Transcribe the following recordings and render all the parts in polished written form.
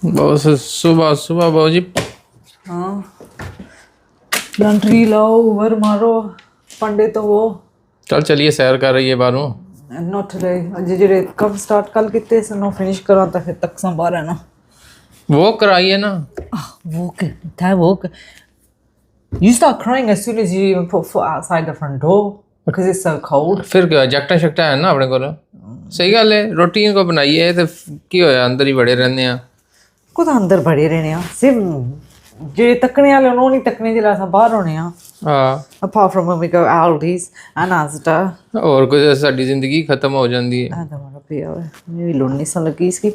बस सुबह सुबह बाबू जी। हाँ लॉन्ड्री लाओ, उबर मारो, पंडित हो। चल चलिए सैर कर रही है बाहरों। Not today. अजे जेडे कब स्टार्ट कल किते से नो फिनिश करा था फिर तक संभाल है ना। वो कराइए ना। Walk था walk. You start crying as soon as you even put foot outside the front door because it's so cold. फिर क्या जैकटा शक्टा है ना अपने को। सही गल है, रोटी को बनाइए तो की होया अंदर ही बड़े रहने हैं। कुछ अंदर बड़े रहने हैं सिर्फ जे तकने वाले उन्होंने तकने जिला सा बाहर होने हैं। हाँ apart from when we go Aldi's and Asda. और कुछ साड़ी जिंदगी खत्म हो जाती है। हमारा पिया है मेरी लोनी सा लगी इसकी।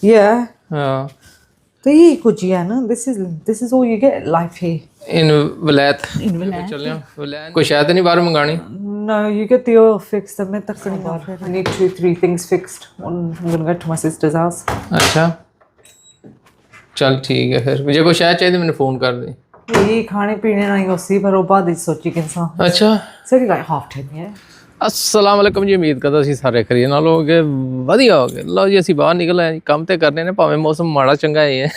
Yeah. हाँ तो ये कुछ ही है ना। This is all you get life here. In वलैत In Milan. चल वलैत कोई शायद नहीं बाहर मंगानी। No, you get the oil fixed. मैं तकने बाहर। I need 2-3 things fixed. One, I'm gonna go to my sister's house. अच्छा चल ठीक है, फिर मुझे कोई शायद चाहिए मैंने फ़ोन कर दी। ये खाने पीने नहीं उसी पर ਉਹ ਬਾਅਦ ਸੋਚੀ ਕਿ इंसान अच्छा सरी like half 10 है। अस्सलाम वालेकुम जी, उम्मीद करदा ਅਸੀਂ ਸਾਰੇ ਖਰੀਏ ਨਾਲ ਹੋਗੇ ਵਧੀਆ ਹੋਗੇ। ਲਓ ਜੀ ਅਸੀਂ ਬਾਹਰ ਨਿਕਲ ਆਏ ਜੀ, ਕੰਮ ਤੇ ਕਰਨੇ ਨੇ ਭਾਵੇਂ ਮੌਸਮ ਮਾੜਾ ਚੰਗਾ ਹੈ।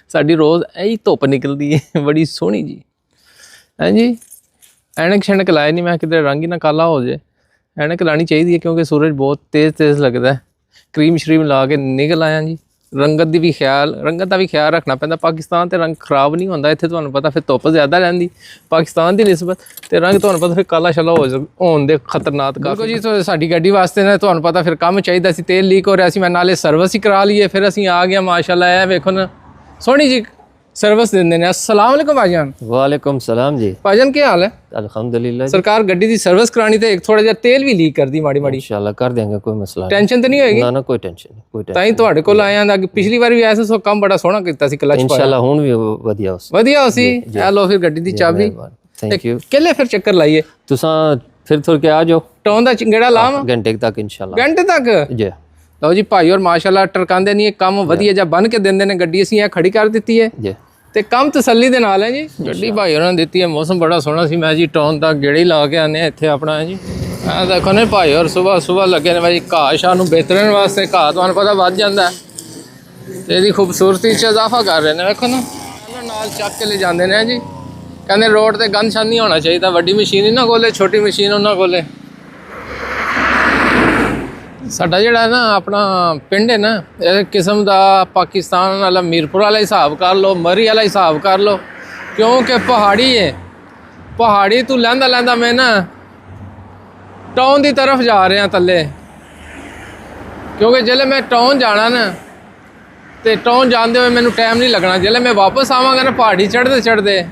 ਸਾਡੀ ਰੋਜ਼ ਐਹੀ ਧੁੱਪ ਨਿਕਲਦੀ ਹੈ ਬੜੀ ਸੋਹਣੀ ਜੀ। ਹਾਂਜੀ ਐਨਕ ਸ਼ੈਨਕ ਲਾਏ ਨਹੀਂ, ਮੈਂ ਕਿਤੇ ਰੰਗ ਹੀ ਨਾ ਕਾਲਾ ਹੋ ਜਾਏ। ਐਨਕ ਲਾਣੀ ਚਾਹੀਦੀ ਹੈ ਕਿਉਂਕਿ ਸੂਰਜ ਬਹੁਤ ਤੇਜ਼ ਲੱਗਦਾ ਹੈ। ਕਰੀਮ ਸ਼ਰੀਮ ਲਾ ਕੇ ਨਿਕਲ ਆਇਆ ਜੀ। ਰੰਗਤ ਦਾ ਵੀ ਖਿਆਲ ਰੱਖਣਾ ਪੈਂਦਾ। ਪਾਕਿਸਤਾਨ ਤੇ ਰੰਗ ਖਰਾਬ ਨਹੀਂ ਹੁੰਦਾ, ਇੱਥੇ ਤੁਹਾਨੂੰ ਪਤਾ ਫਿਰ ਧੁੱਪ ਜ਼ਿਆਦਾ ਰਹਿੰਦੀ ਪਾਕਿਸਤਾਨ ਦੀ ਨਿਸਬਤ, ਤੇ ਰੰਗ ਤੁਹਾਨੂੰ ਪਤਾ ਫਿਰ ਕਾਲਾ ਸ਼ਾਲਾ ਹੋਣ ਦੇ ਖਤਰਨਾਕ ਕਾਫੀ ਜੀ। ਸਾਡੀ ਗੱਡੀ ਵਾਸਤੇ ਨਾ ਤੁਹਾਨੂੰ ਪਤਾ ਫਿਰ ਕੰਮ ਚਾਹੀਦਾ ਸੀ, ਤੇਲ ਲੀਕ ਹੋ ਰਿਹਾ ਸੀ, ਮੈਂ ਨਾਲੇ ਸਰਵਿਸ ਹੀ ਕਰਾ ਲਈਏ। ਫਿਰ ਅਸੀਂ ਆ ਗਏ ਮਾਸ਼ਾਅੱਲਾ। ਇਹ ਵੇਖੋ ਨਾ ਸੋਹਣੀ ਜੀ सर्विस ਦਿੰਦੇ ਨੇ। अस्सलाम वालेकुम भाईजान। वालेकुम सलाम जी। भाईजान क्या हाल है? अल्हम्दुलिल्लाह। सरकार गड्डी दी सर्विस करानी ते एक थोड़ा जिहा तेल भी लीक करदी माड़ी माड़ी। इंशाल्लाह कर देंगे, कोई मसला नहीं। टेंशन तो नहीं होएगी? ना ना कोई टेंशन नहीं, कोई टेंशन। ਤਾਂ ਹੀ ਤੁਹਾਡੇ ਕੋਲ ਆਏ ਆਂ। ਪਿਛਲੀ ਵਾਰ ਵੀ ਐਸਾ ਸੋ ਕੰਮ ਬੜਾ ਸੋਹਣਾ ਕੀਤਾ ਸੀ, ਕਲਚ ਪਾਇਆ। इंशाल्लाह हुन भी वधिया उस ਵਧੀਆ ਸੀ। ਆ ਲੋ ਫਿਰ ਗੱਡੀ ਦੀ ਚਾਬੀ। Thank you. ਕਿੱਲੇ ਫਿਰ ਚੱਕਰ ਲਾਈਏ? तुसा फिर थोड़ के आ जाओ, ਟੌਨ ਦਾ ਚਿੰਗੜਾ ਲਾਵਾਂ घंटे तक इंशाल्लाह। ਘੰਟੇ ਤੱਕ? जी ਲਓ ਜੀ ਭਾਈ, ਔਰ ਮਾਸ਼ਾਅੱਲਾ ਟਰਕਾਂਦੇ ਨਹੀਂ, ਕੰਮ ਵਧੀਆ ਜਿਹਾ ਬਣ ਕੇ ਦਿੰਦੇ ਨੇ। ਗੱਡੀ ਅਸੀਂ ਇਹ ਖੜੀ ਕਰ ਦਿੱਤੀ ਹੈ जी ਤੇ ਕੰਮ ਤਸੱਲੀ ਦੇ ਨਾਲ ਹੈ ਜੀ। ਗੱਡੀ ਭਾਈ ਉਹਨਾਂ ਨੇ ਦਿੱਤੀ ਹੈ, ਮੌਸਮ ਬੜਾ ਸੋਹਣਾ ਸੀ। ਮੈਂ ਜੀ ਟੌਨ ਤੱਕ ਗੇੜੇ ਹੀ ਲਾ ਕੇ ਆਨੇ ਇੱਥੇ ਆਪਣਾ ਹੈ ਜੀ। ਆ ਦੇਖੋ ਨੇ ਭਾਈ, ਔਰ ਸਵੇਰ ਲੱਗੇ ਨੇ ਭਾਈ ਘਾਹ ਸ਼ਾਹ ਨੂੰ ਬਿਹਤਰਨ ਵਾਸਤੇ। ਘਾਹ ਤੁਹਾਨੂੰ ਪਤਾ ਵੱਧ ਜਾਂਦਾ ਤੇ ਇਹਦੀ ਖੂਬਸੂਰਤੀ 'ਚ ਇਜ਼ਾਫਾ ਕਰ ਰਹੇ ਨੇ। ਵੇਖੋ ਨਾ ਨਾਲ ਚੱਕ ਕੇ ਲੈ ਜਾਂਦੇ ਨੇ ਜੀ। ਕਹਿੰਦੇ ਰੋਡ ਤੇ ਗੰਦ ਸ਼ੰਦ ਨਹੀਂ ਹੋਣਾ ਚਾਹੀਦਾ। ਵੱਡੀ ਮਸ਼ੀਨ ਇਹਨਾਂ ਕੋਲੇ, ਛੋਟੀ ਮਸ਼ੀਨ ਉਹਨਾਂ ਕੋਲੇ। ਸਾਡਾ ਜਿਹੜਾ ਨਾ ਆਪਣਾ ਪਿੰਡ ਹੈ ਨਾ, ਇਹ ਕਿਸਮ ਦਾ ਪਾਕਿਸਤਾਨ ਵਾਲਾ ਮੀਰਪੁਰ ਵਾਲਾ ਹਿਸਾਬ ਕਰ ਲਓ, ਮਰੀ ਵਾਲਾ ਹਿਸਾਬ ਕਰ ਲਓ, ਕਿਉਂਕਿ ਪਹਾੜੀ ਹੈ। ਪਹਾੜੀ ਤੋਂ ਲੈਂਦਾ ਮੈਂ ਨਾ ਟਾਊਨ ਦੀ ਤਰਫ ਜਾ ਰਿਹਾ ਥੱਲੇ, ਕਿਉਂਕਿ ਜਦੋਂ ਮੈਂ ਟਾਊਨ ਜਾਣਾ ਨਾ ਤੇ ਟਾਊਨ ਜਾਂਦੇ ਹੋਏ ਮੈਨੂੰ ਟਾਈਮ ਨਹੀਂ ਲੱਗਣਾ। ਜਦੋਂ ਮੈਂ ਵਾਪਸ ਆਵਾਂਗਾ ਨਾ ਪਹਾੜੀ ਚੜ੍ਹਦੇ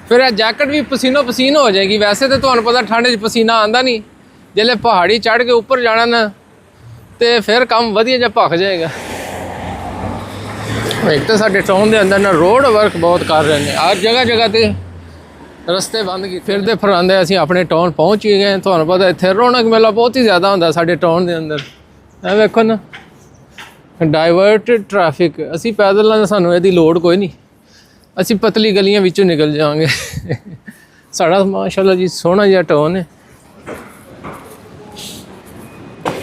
ਫਿਰ ਇਹ ਜੈਕਟ ਵੀ ਪਸੀਨੋ ਪਸੀਨ ਹੋ ਜਾਏਗੀ। ਵੈਸੇ ਤਾਂ ਤੁਹਾਨੂੰ ਪਤਾ ਠੰਡ 'ਚ ਪਸੀਨਾ ਆਉਂਦਾ ਨਹੀਂ, ਜਦੋਂ ਪਹਾੜੀ ਚੜ੍ਹ ਕੇ ਉੱਪਰ ਜਾਣਾ ਨਾ ਤੇ ਫਿਰ ਕੰਮ ਵਧੀਆ ਜਿਹਾ ਭਖ ਜਾਏਗਾ। ਇੱਕ ਤਾਂ ਸਾਡੇ ਟਾਊਨ ਦੇ ਅੰਦਰ ਨਾ ਰੋਡ ਵਰਕ ਬਹੁਤ ਕਰ ਰਹੇ ਨੇ। ਹਰ ਜਗ੍ਹਾ ਤੇ ਰਸਤੇ ਬੰਦ ਕੀਤੇ। ਫਿਰਦੇ ਫਰਾਂਦੇ ਅਸੀਂ ਆਪਣੇ ਟਾਊਨ ਪਹੁੰਚ ਹੀ ਗਏ। ਤੁਹਾਨੂੰ ਪਤਾ ਇੱਥੇ ਰੌਣਕ ਮੇਲਾ ਬਹੁਤ ਹੀ ਜ਼ਿਆਦਾ ਹੁੰਦਾ ਸਾਡੇ ਟਾਊਨ ਦੇ ਅੰਦਰ। ਇਹ ਵੇਖੋ ਨਾ ਡਾਇਵਰਟਡ ਟ੍ਰੈਫਿਕ। ਅਸੀਂ ਪੈਦਲ ਨਾਲ ਸਾਨੂੰ ਇਹਦੀ ਲੋੜ ਕੋਈ ਨਹੀਂ, ਅਸੀਂ ਪਤਲੀ ਗਲੀਆਂ ਵਿੱਚੋਂ ਨਿਕਲ ਜਾਵਾਂਗੇ। ਸਾਡਾ ਮਾਸ਼ਾਅੱਲਾ ਜੀ ਸੋਹਣਾ ਜਿਹਾ ਟਾਊਨ ਹੈ।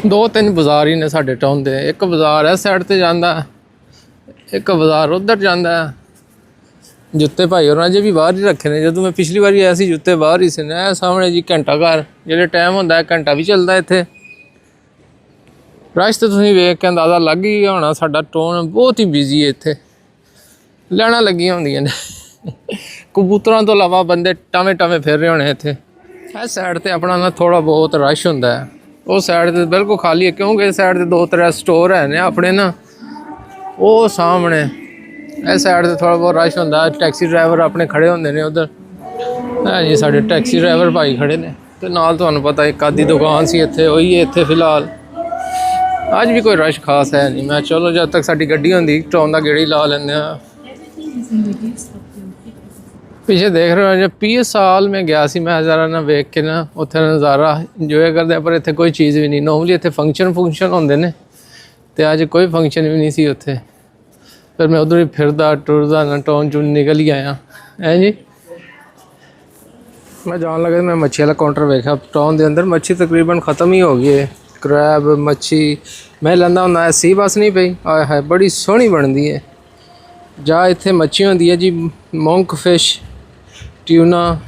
2-3 ਬਾਜ਼ਾਰ ਹੀ ਨੇ ਸਾਡੇ ਟਾਊਨ ਦੇ। ਇੱਕ ਬਾਜ਼ਾਰ ਇਸ ਸਾਈਡ ਤੇ ਜਾਂਦਾ, ਇੱਕ ਬਾਜ਼ਾਰ ਉੱਧਰ ਜਾਂਦਾ। ਜੁੱਤੇ ਭਾਈ ਹੋਰਾਂ ਅਜੇ ਵੀ ਬਾਹਰ ਹੀ ਰੱਖੇ ਨੇ। ਜਦੋਂ ਮੈਂ ਪਿਛਲੀ ਵਾਰੀ ਆਇਆ ਸੀ ਜੁੱਤੇ ਬਾਹਰ ਹੀ ਸੀ ਨਾ। ਇਹ ਸਾਹਮਣੇ ਜੀ ਘੰਟਾ ਘਰ, ਜਿਹੜੇ ਟਾਈਮ ਹੁੰਦਾ ਘੰਟਾ ਵੀ ਚੱਲਦਾ ਇੱਥੇ। ਰਸ਼ ਤੇ ਤੁਸੀਂ ਵੇਖ ਕੇ ਅੰਦਾਜ਼ਾ ਲੱਗ ਹੀ ਹੋਣਾ। ਸਾਡਾ ਟਾਊਨ ਬਹੁਤ ਹੀ ਬਿਜ਼ੀ ਹੈ। ਇੱਥੇ ਲੈਣਾ ਲੱਗੀਆਂ ਹੁੰਦੀਆਂ ਨੇ। ਕਬੂਤਰਾਂ ਤੋਂ ਇਲਾਵਾ ਬੰਦੇ ਟਾਵੇਂ ਫਿਰ ਰਹੇ ਹੋਣੇ ਇੱਥੇ। ਇਸ ਸਾਈਡ ਤੇ ਆਪਣਾ ਨਾ ਥੋੜ੍ਹਾ ਬਹੁਤ ਰਸ਼ ਹੁੰਦਾ ਹੈ। ਉਹ ਸਾਈਡ ਤੇ ਬਿਲਕੁਲ ਖਾਲੀ ਹੈ, ਕਿਉਂਕਿ ਇਸ ਸਾਈਡ ਤੇ 2-3 ਸਟੋਰ ਹੈ ਨੇ ਆਪਣੇ ਨਾ। ਉਹ ਸਾਹਮਣੇ ਇਸ ਸਾਈਡ ਤੇ ਥੋੜ੍ਹਾ ਬਹੁਤ ਰਸ਼ ਹੁੰਦਾ। ਟੈਕਸੀ ਡਰਾਈਵਰ ਆਪਣੇ ਖੜੇ ਹੁੰਦੇ ਨੇ ਉੱਧਰ। ਹੈ ਜੀ ਸਾਡੇ ਟੈਕਸੀ ਡਰਾਈਵਰ ਭਾਈ ਖੜੇ ਨੇ, ਤੇ ਨਾਲ ਤੁਹਾਨੂੰ ਪਤਾ ਇੱਕ ਆਦੀ ਦੁਕਾਨ ਸੀ ਇੱਥੇ, ਉਹੀ ਹੈ ਇੱਥੇ ਫਿਲਹਾਲ। ਅੱਜ ਵੀ ਕੋਈ ਰਸ਼ ਖਾਸ ਹੈ ਨਹੀਂ। ਮੈਂ ਚਲੋ ਜਦ ਤੱਕ ਸਾਡੀ ਗੱਡੀ ਹੁੰਦੀ ਟਾਊਨ ਦਾ ਗੇੜਾ ਹੀ ਲਾ ਲੈਂਦੇ ਹਾਂ। ਪਿੱਛੇ ਦੇਖ ਰਹੇ ਹੋ, ਜੇ 20 ਸਾਲ ਮੈਂ ਗਿਆ ਸੀ ਮੈਂ ਜ਼ਰਾ ਨਾ ਵੇਖ ਕੇ ਨਾ ਉੱਥੇ ਨਜ਼ਾਰਾ ਇੰਜੋਏ ਕਰਦੇ, ਪਰ ਇੱਥੇ ਕੋਈ ਚੀਜ਼ ਵੀ ਨਹੀਂ। ਨੋਰਮਲੀ ਇੱਥੇ ਫੰਕਸ਼ਨ ਹੁੰਦੇ ਨੇ, ਤੇ ਅੱਜ ਕੋਈ ਫੰਕਸ਼ਨ ਵੀ ਨਹੀਂ ਸੀ ਉੱਥੇ। ਫਿਰ ਮੈਂ ਉੱਧਰ ਹੀ ਫਿਰਦਾ ਟੁਰਦਾ ਨਾ ਟਾਊਨ 'ਚੋਂ ਨਿਕਲ ਹੀ ਆਇਆ। ਹੈ ਜੀ ਮੈਂ ਜਾਣ ਲੱਗਾ ਮੈਂ ਮੱਛੀ ਵਾਲਾ ਕਾਊਂਟਰ ਵੇਖਿਆ ਟਾਊਨ ਦੇ ਅੰਦਰ। ਮੱਛੀ ਤਕਰੀਬਨ ਖਤਮ ਹੀ ਹੋ ਗਈ ਹੈ। ਕਰੈਬ ਮੱਛੀ ਮੈਂ ਲੈਂਦਾ ਹੁੰਦਾ ਸੀ, ਬਸ ਨਹੀਂ ਪਈ। ਆਏ ਹਾਏ ਬੜੀ ਸੋਹਣੀ ਬਣਦੀ ਹੈ। ਜਾਂ ਇੱਥੇ ਮੱਛੀ ਹੁੰਦੀ ਹੈ ਜੀ, ਮੌਂਕ ਫਿਸ਼, ਟਿਊਨਾ,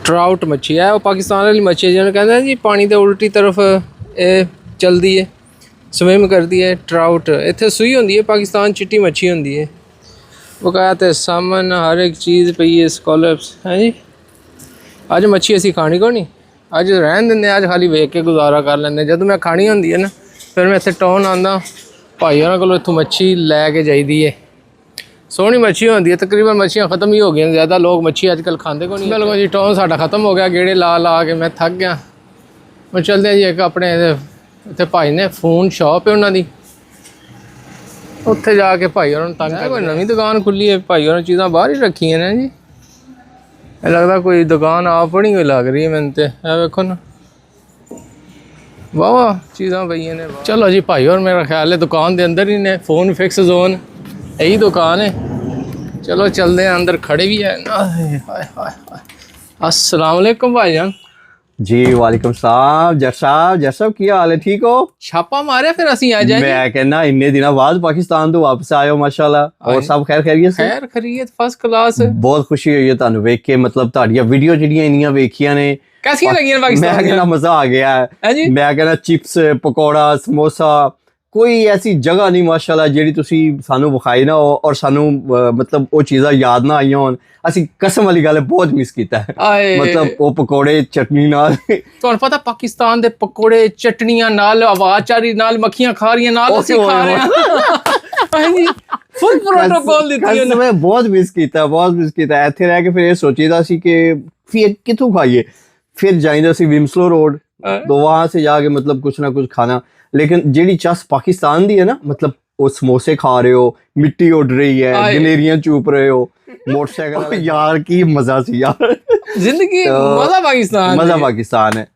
ਟਰਾਊਟ ਮੱਛੀ ਹੈ। ਉਹ ਪਾਕਿਸਤਾਨ ਵਾਲੀ ਮੱਛੀ ਹੈ ਜਿਹਨੂੰ ਕਹਿੰਦੇ ਜੀ ਪਾਣੀ ਦੇ ਉਲਟੀ ਤਰਫ ਇਹ ਚਲਦੀ ਹੈ, ਸਵਿਮ ਕਰਦੀ ਹੈ। ਟਰਾਊਟ ਇੱਥੇ ਸੂਈ ਹੁੰਦੀ ਹੈ, ਪਾਕਿਸਤਾਨ ਚਿੱਟੀ ਮੱਛੀ ਹੁੰਦੀ ਹੈ। ਬਕਾਇਆ ਤੇ ਸਾਮਨ ਹਰ ਇੱਕ ਚੀਜ਼ ਪਈ ਹੈ, ਸਕੋਲਪਸ ਹੈ ਜੀ। ਅੱਜ ਮੱਛੀ ਅਸੀਂ ਖਾਣੀ ਕੋ ਨਹੀਂ, ਅੱਜ ਰਹਿਣ ਦਿੰਦੇ, ਅੱਜ ਖਾਲੀ ਵੇਖ ਕੇ ਗੁਜ਼ਾਰਾ ਕਰ ਲੈਂਦੇ। ਜਦੋਂ ਮੈਂ ਖਾਣੀ ਹੁੰਦੀ ਹੈ ਨਾ ਫਿਰ ਮੈਂ ਇੱਥੇ ਟਾਊਨ ਆਉਂਦਾ, ਭਾਈ ਉਹਨਾਂ ਕੋਲੋਂ ਇੱਥੋਂ ਮੱਛੀ ਲੈ ਕੇ ਜਾਈਦੀ ਹੈ। ਸੋਹਣੀ ਮੱਛੀ ਹੁੰਦੀ ਹੈ। ਤਕਰੀਬਨ ਮੱਛੀਆਂ ਖਤਮ ਹੀ ਹੋ ਗਈਆਂ, ਜ਼ਿਆਦਾ ਲੋਕ ਮੱਛੀ ਅੱਜ ਕੱਲ੍ਹ ਖਾਂਦੇ ਕੋ ਨਹੀਂ। ਬਿਲਕੁਲ ਜੀ, ਟਾਊਨ ਸਾਡਾ ਖਤਮ ਹੋ ਗਿਆ, ਗੇੜੇ ਲਾ ਲਾ ਕੇ ਮੈਂ ਥੱਕ ਗਿਆ। ਮੈਂ ਚੱਲਦੇ ਜੀ ਇੱਕ ਆਪਣੇ ਇੱਥੇ ਭਾਈ ਨੇ ਫੋਨ ਸ਼ਾਪ ਹੈ ਉਹਨਾਂ ਦੀ, ਉੱਥੇ ਜਾ ਕੇ ਭਾਈ ਉਹਨਾਂ ਨੂੰ ਤੰਗ ਕਰ। ਕੋਈ ਨਵੀਂ ਦੁਕਾਨ ਖੁੱਲੀ ਹੈ, ਭਾਈ ਉਹਨਾਂ ਚੀਜ਼ਾਂ ਬਾਹਰ ਹੀ ਰੱਖੀਆਂ ਨੇ ਜੀ। ਇਹ ਲੱਗਦਾ ਕੋਈ ਦੁਕਾਨ ਆਪਣੀ ਹੀ ਲੱਗ ਰਹੀ ਹੈ ਮੈਨੂੰ ਤੇ। ਇਹ ਵੇਖੋ ਨਾ, ਵਾਹ ਵਾਹ ਚੀਜ਼ਾਂ ਪਈਆਂ ਨੇ। ਚਲੋ ਜੀ ਭਾਈ ਹੋਰ ਮੇਰਾ ਖਿਆਲ ਹੈ ਦੁਕਾਨ ਦੇ ਅੰਦਰ ਹੀ ਨੇ, ਫੋਨ ਫਿਕਸ ਜ਼ੋਨ ਇਹੀ ਦੁਕਾਨ ਹੈ। ਚਲੋ ਚਲਦੇ हैं, अंदर खड़े भी है। हाय हाय हाय, अस्सलाम वालेकुम भाईजान। जी वालेकुम सलाम। जट साहब की हाल है, ठीक हो? छापा मारे फिर ਅਸੀਂ ਆ ਜਾਏ। मैं कहना इन्ने दिनों बाद पाकिस्तान तो वापस आए हो माशाल्लाह। और सब खैर खैरियत से? खैर खैरियत फर्स्ट क्लास। बहुत खुशी हुई है ਤੁਹਾਨੂੰ ਵੇਖ ਕੇ, मतलब ਤੁਹਾਡੀਆਂ ਵੀਡੀਓ ਜਿਹੜੀਆਂ ਇੰਨੀਆਂ ਵੇਖੀਆਂ ਨੇ, कैसी लगी पाकिस्तान? मैं कहना मजा आ गया है जी। मैं कहना चिप्स पकौड़ा समोसा कोई ऐसी जगह नहीं माशाल्लाह ਜਿਹੜੀ ਤੁਸੀਂ ਸਾਨੂੰ ਵਿਖਾਈ ਨਾ ਔਰ ਸਾਨੂੰ मतलब ਉਹ ਚੀਜ਼ਾਂ ਯਾਦ ਨਾ ਆਈਆਂ ਹੋਣ। ਅਸੀਂ ਕਸਮ ਵਾਲੀ ਗੱਲ ਬਹੁਤ ਮਿਸ ਕੀਤਾ ਹੈ। मतलब ਉਹ ਪਕੌੜੇ ਚਟਨੀ ਨਾਲ। ਤੁਹਾਨੂੰ ਪਤਾ ਪਾਕਿਸਤਾਨ ਦੇ ਪਕੌੜੇ ਚਟਨੀਆਂ ਨਾਲ, ਆਵਾਜ਼ਾਰੀ ਨਾਲ, ਮੱਖੀਆਂ ਖਾ ਰਹੀਆਂ ਨਾਲ, ਅਸੀਂ ਖਾ ਰਹੇ ਹਾਂ। ਹਾਂਜੀ ਫੁੱਲ ਪ੍ਰੋਟੋਕਾਲ ਦਿੱਤੀ ਉਹਨੇ। ਮੈਂ ਬਹੁਤ ਮਿਸ ਕੀਤਾ ਇੱਥੇ ਰਹਿ ਕੇ। ਫਿਰ ਇਹ ਸੋਚੀਦਾ ਸੀ ਕਿ ਫਿਰ ਕਿੱਥੋਂ ਖਾਈਏ, फिर जाइंदा सी विम्सलो रोड, तो वहां से जाके मतलब कुछ ना कुछ खाना। लेकिन जेडी चस पाकिस्तान दी है ना, मतलब वो समोसे खा रहे हो, मिट्टी उड़ रही है, गनेरियां चूप रहे हो, मोटरसाइकिल यार की मजा सी यार। जिंदगी मजा पाकिस्तान है।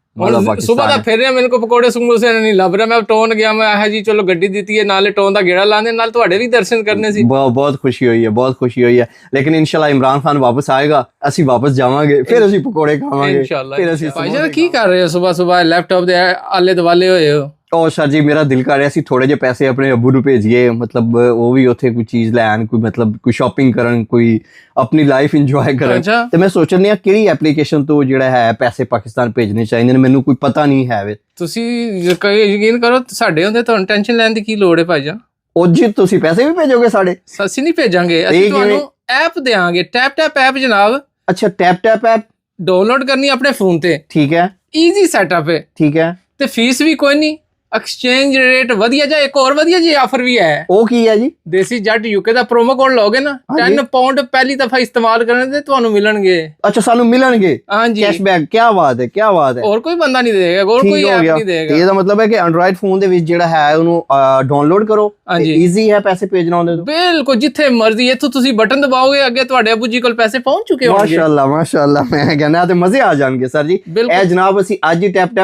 ਸੁਬਾ ਦਾ ਫਿਰ ਰਿਹਾ, ਮੈਨੂੰ ਕੋ ਪਕੌੜੇ ਸਮੋਸੇ ਨਹੀਂ ਲੱਭ ਰਿਹਾ। ਮੈਂ ਟੋਨ ਗਿਆ, ਮੈਂ ਆਹ ਜੀ ਚਲੋ ਗੱਡੀ ਦਿੱਤੀ ਹੈ, ਨਾਲੇ ਟੋਨ ਦਾ ਗੇੜਾ ਲਾਣੇ, ਨਾਲ ਤੁਹਾਡੇ ਵੀ ਦਰਸ਼ਨ ਕਰਨੇ ਸੀ। ਬਹੁਤ ਖੁਸ਼ੀ ਹੋਈ ਹੈ। ਲੇਕਿਨ ਇਨਸ਼ਾਅੱਲਾ ਇਮਰਾਨ ਖਾਨ ਵਾਪਸ ਆਏਗਾ, ਅਸੀਂ ਵਾਪਸ ਜਾਵਾਂਗੇ, ਫਿਰ ਅਸੀਂ ਪਕੌੜੇ ਖਾਵਾਂਗੇ ਇਨਸ਼ਾਅੱਲਾ। ਫਿਰ ਅਸੀਂ ਭਾਈ ਜਾਨ ਕੀ ਕਰ ਰਹੇ ਹੋ ਸੁਬਾ ਲੈਪਟਾਪ ਦੇ ਆਲੇ ਦੁਆਲੇ ਹੋਏ ਹੋ? ਉਹ ਸਰ ਜੀ ਮੇਰਾ ਦਿਲ ਕਰ ਰਿਹਾ ਸੀ ਥੋੜੇ ਜਿਹੇ ਪੈਸੇ ਆਪਣੇ ਅੱਬੂ ਨੂੰ ਭੇਜੀਏ, ਮਤਲਬ ਉਹ ਵੀ ਉੱਥੇ ਕੋਈ ਚੀਜ਼ ਲੈਣ, ਕੋਈ ਮਤਲਬ ਕੋਈ ਸ਼ਾਪਿੰਗ ਕਰਨ, ਕੋਈ ਆਪਣੀ ਲਾਈਫ ਇੰਜੋਏ ਕਰਨ। ਤੇ ਮੈਂ ਸੋਚ ਰਿਹਾ ਕਿਹੜੀ ਐਪਲੀਕੇਸ਼ਨ ਤੋਂ ਜਿਹੜਾ ਹੈ ਪੈਸੇ ਪਾਕਿਸਤਾਨ ਭੇਜਣੇ ਚਾਹੀਦੇ ਨੇ, ਮੈਨੂੰ ਕੋਈ ਪਤਾ ਨਹੀਂ ਹੈ ਵੇ। ਤੁਸੀਂ ਯਕੀਨ ਕਰੋ ਸਾਡੇ ਹੁੰਦੇ ਤੁਹਾਨੂੰ ਟੈਨਸ਼ਨ ਲੈਣ ਦੀ ਕੀ ਲੋੜ ਹੈ ਭਾਈ ਜਾਨ। ਉਹ ਜੀ ਤੁਸੀਂ ਪੈਸੇ ਵੀ ਭੇਜੋਗੇ ਸਾਡੇ? ਅਸੀਂ ਨਹੀਂ ਭੇਜਾਂਗੇ, ਅਸੀਂ ਤੁਹਾਨੂੰ ਐਪ ਦੇਵਾਂਗੇ, ਟੈਪ ਐਪ ਜਨਾਬ। ਅੱਛਾ ਟੈਪ ਐਪ ਡਾਊਨਲੋਡ ਕਰਨੀ ਆਪਣੇ ਫੋਨ ਤੇ, ਠੀਕ ਹੈ, ਈਜ਼ੀ ਸੈਟਅਪ ਹੈ, ਠੀਕ ਹੈ, ਤੇ ਫੀਸ ਵੀ ਕੋਈ ਨਹੀਂ, ਐਕਸਚੇਂਜ ਰੇਟ ਵਧੀਆ ਜਾ, ਇੱਕ ਹੋਰ ਵਧੀਆ ਜੀ ਆਫਰ ਵੀ ਹੈ। ਉਹ ਕੀ ਹੈ ਜੀ? ਦੇਸੀ ਜੱਟ ਯੂਕੇ ਦਾ ਪ੍ਰੋਮੋ ਕੋਡ ਲਓਗੇ ਨਾ, 10 ਪਾਉਂਡ ਪਹਿਲੀ ਦਫਾ ਇਸਤੇਮਾਲ ਕਰਨ ਦੇ ਤੁਹਾਨੂੰ ਮਿਲਣਗੇ। ਅੱਛਾ ਸਾਨੂੰ ਮਿਲਣਗੇ? ਹਾਂਜੀ ਕੈਸ਼ਬੈਕ। ਕੀ ਬਾਤ ਹੈ, ਕੀ ਬਾਤ ਹੈ। ਹੋਰ ਕੋਈ ਬੰਦਾ ਨਹੀਂ ਦੇਗਾ, ਹੋਰ ਕੋਈ ਐਪ ਨਹੀਂ ਦੇਗਾ। ਇਹਦਾ ਮਤਲਬ ਹੈ ਕਿ ਐਂਡਰੋਇਡ ਫੋਨ ਦੇ ਵਿੱਚ ਜਿਹੜਾ ਹੈ ਉਹਨੂੰ ਡਾਊਨਲੋਡ ਕਰੋ, ਈਜ਼ੀ ਹੈ ਪੈਸੇ ਭੇਜਣਾ ਉਹਦੇ ਤੋਂ। ਬਿਲਕੁਲ ਜਿੱਥੇ ਮਰਜ਼ੀ, ਇੱਥੋਂ ਤੁਸੀਂ ਬਟਨ ਦਬਾਓਗੇ, ਅੱਗੇ ਤੁਹਾਡੇ ਅੱਬੂ ਜੀ ਕੋਲ ਪੈਸੇ ਪਹੁੰਚ ਚੁੱਕੇ ਹੋਣਗੇ। ਮਾਸ਼ਾਅੱਲਾ ਮੈਂ ਕਹਿੰਦਾ ਤੇ ਮਜ਼ੇ ਆ ਜਾਣਗੇ ਸਰ ਜੀ। ਇਹ ਜਨਾਬ ਅਸੀਂ ਅੱਜ ਹੀ ਟੈਪ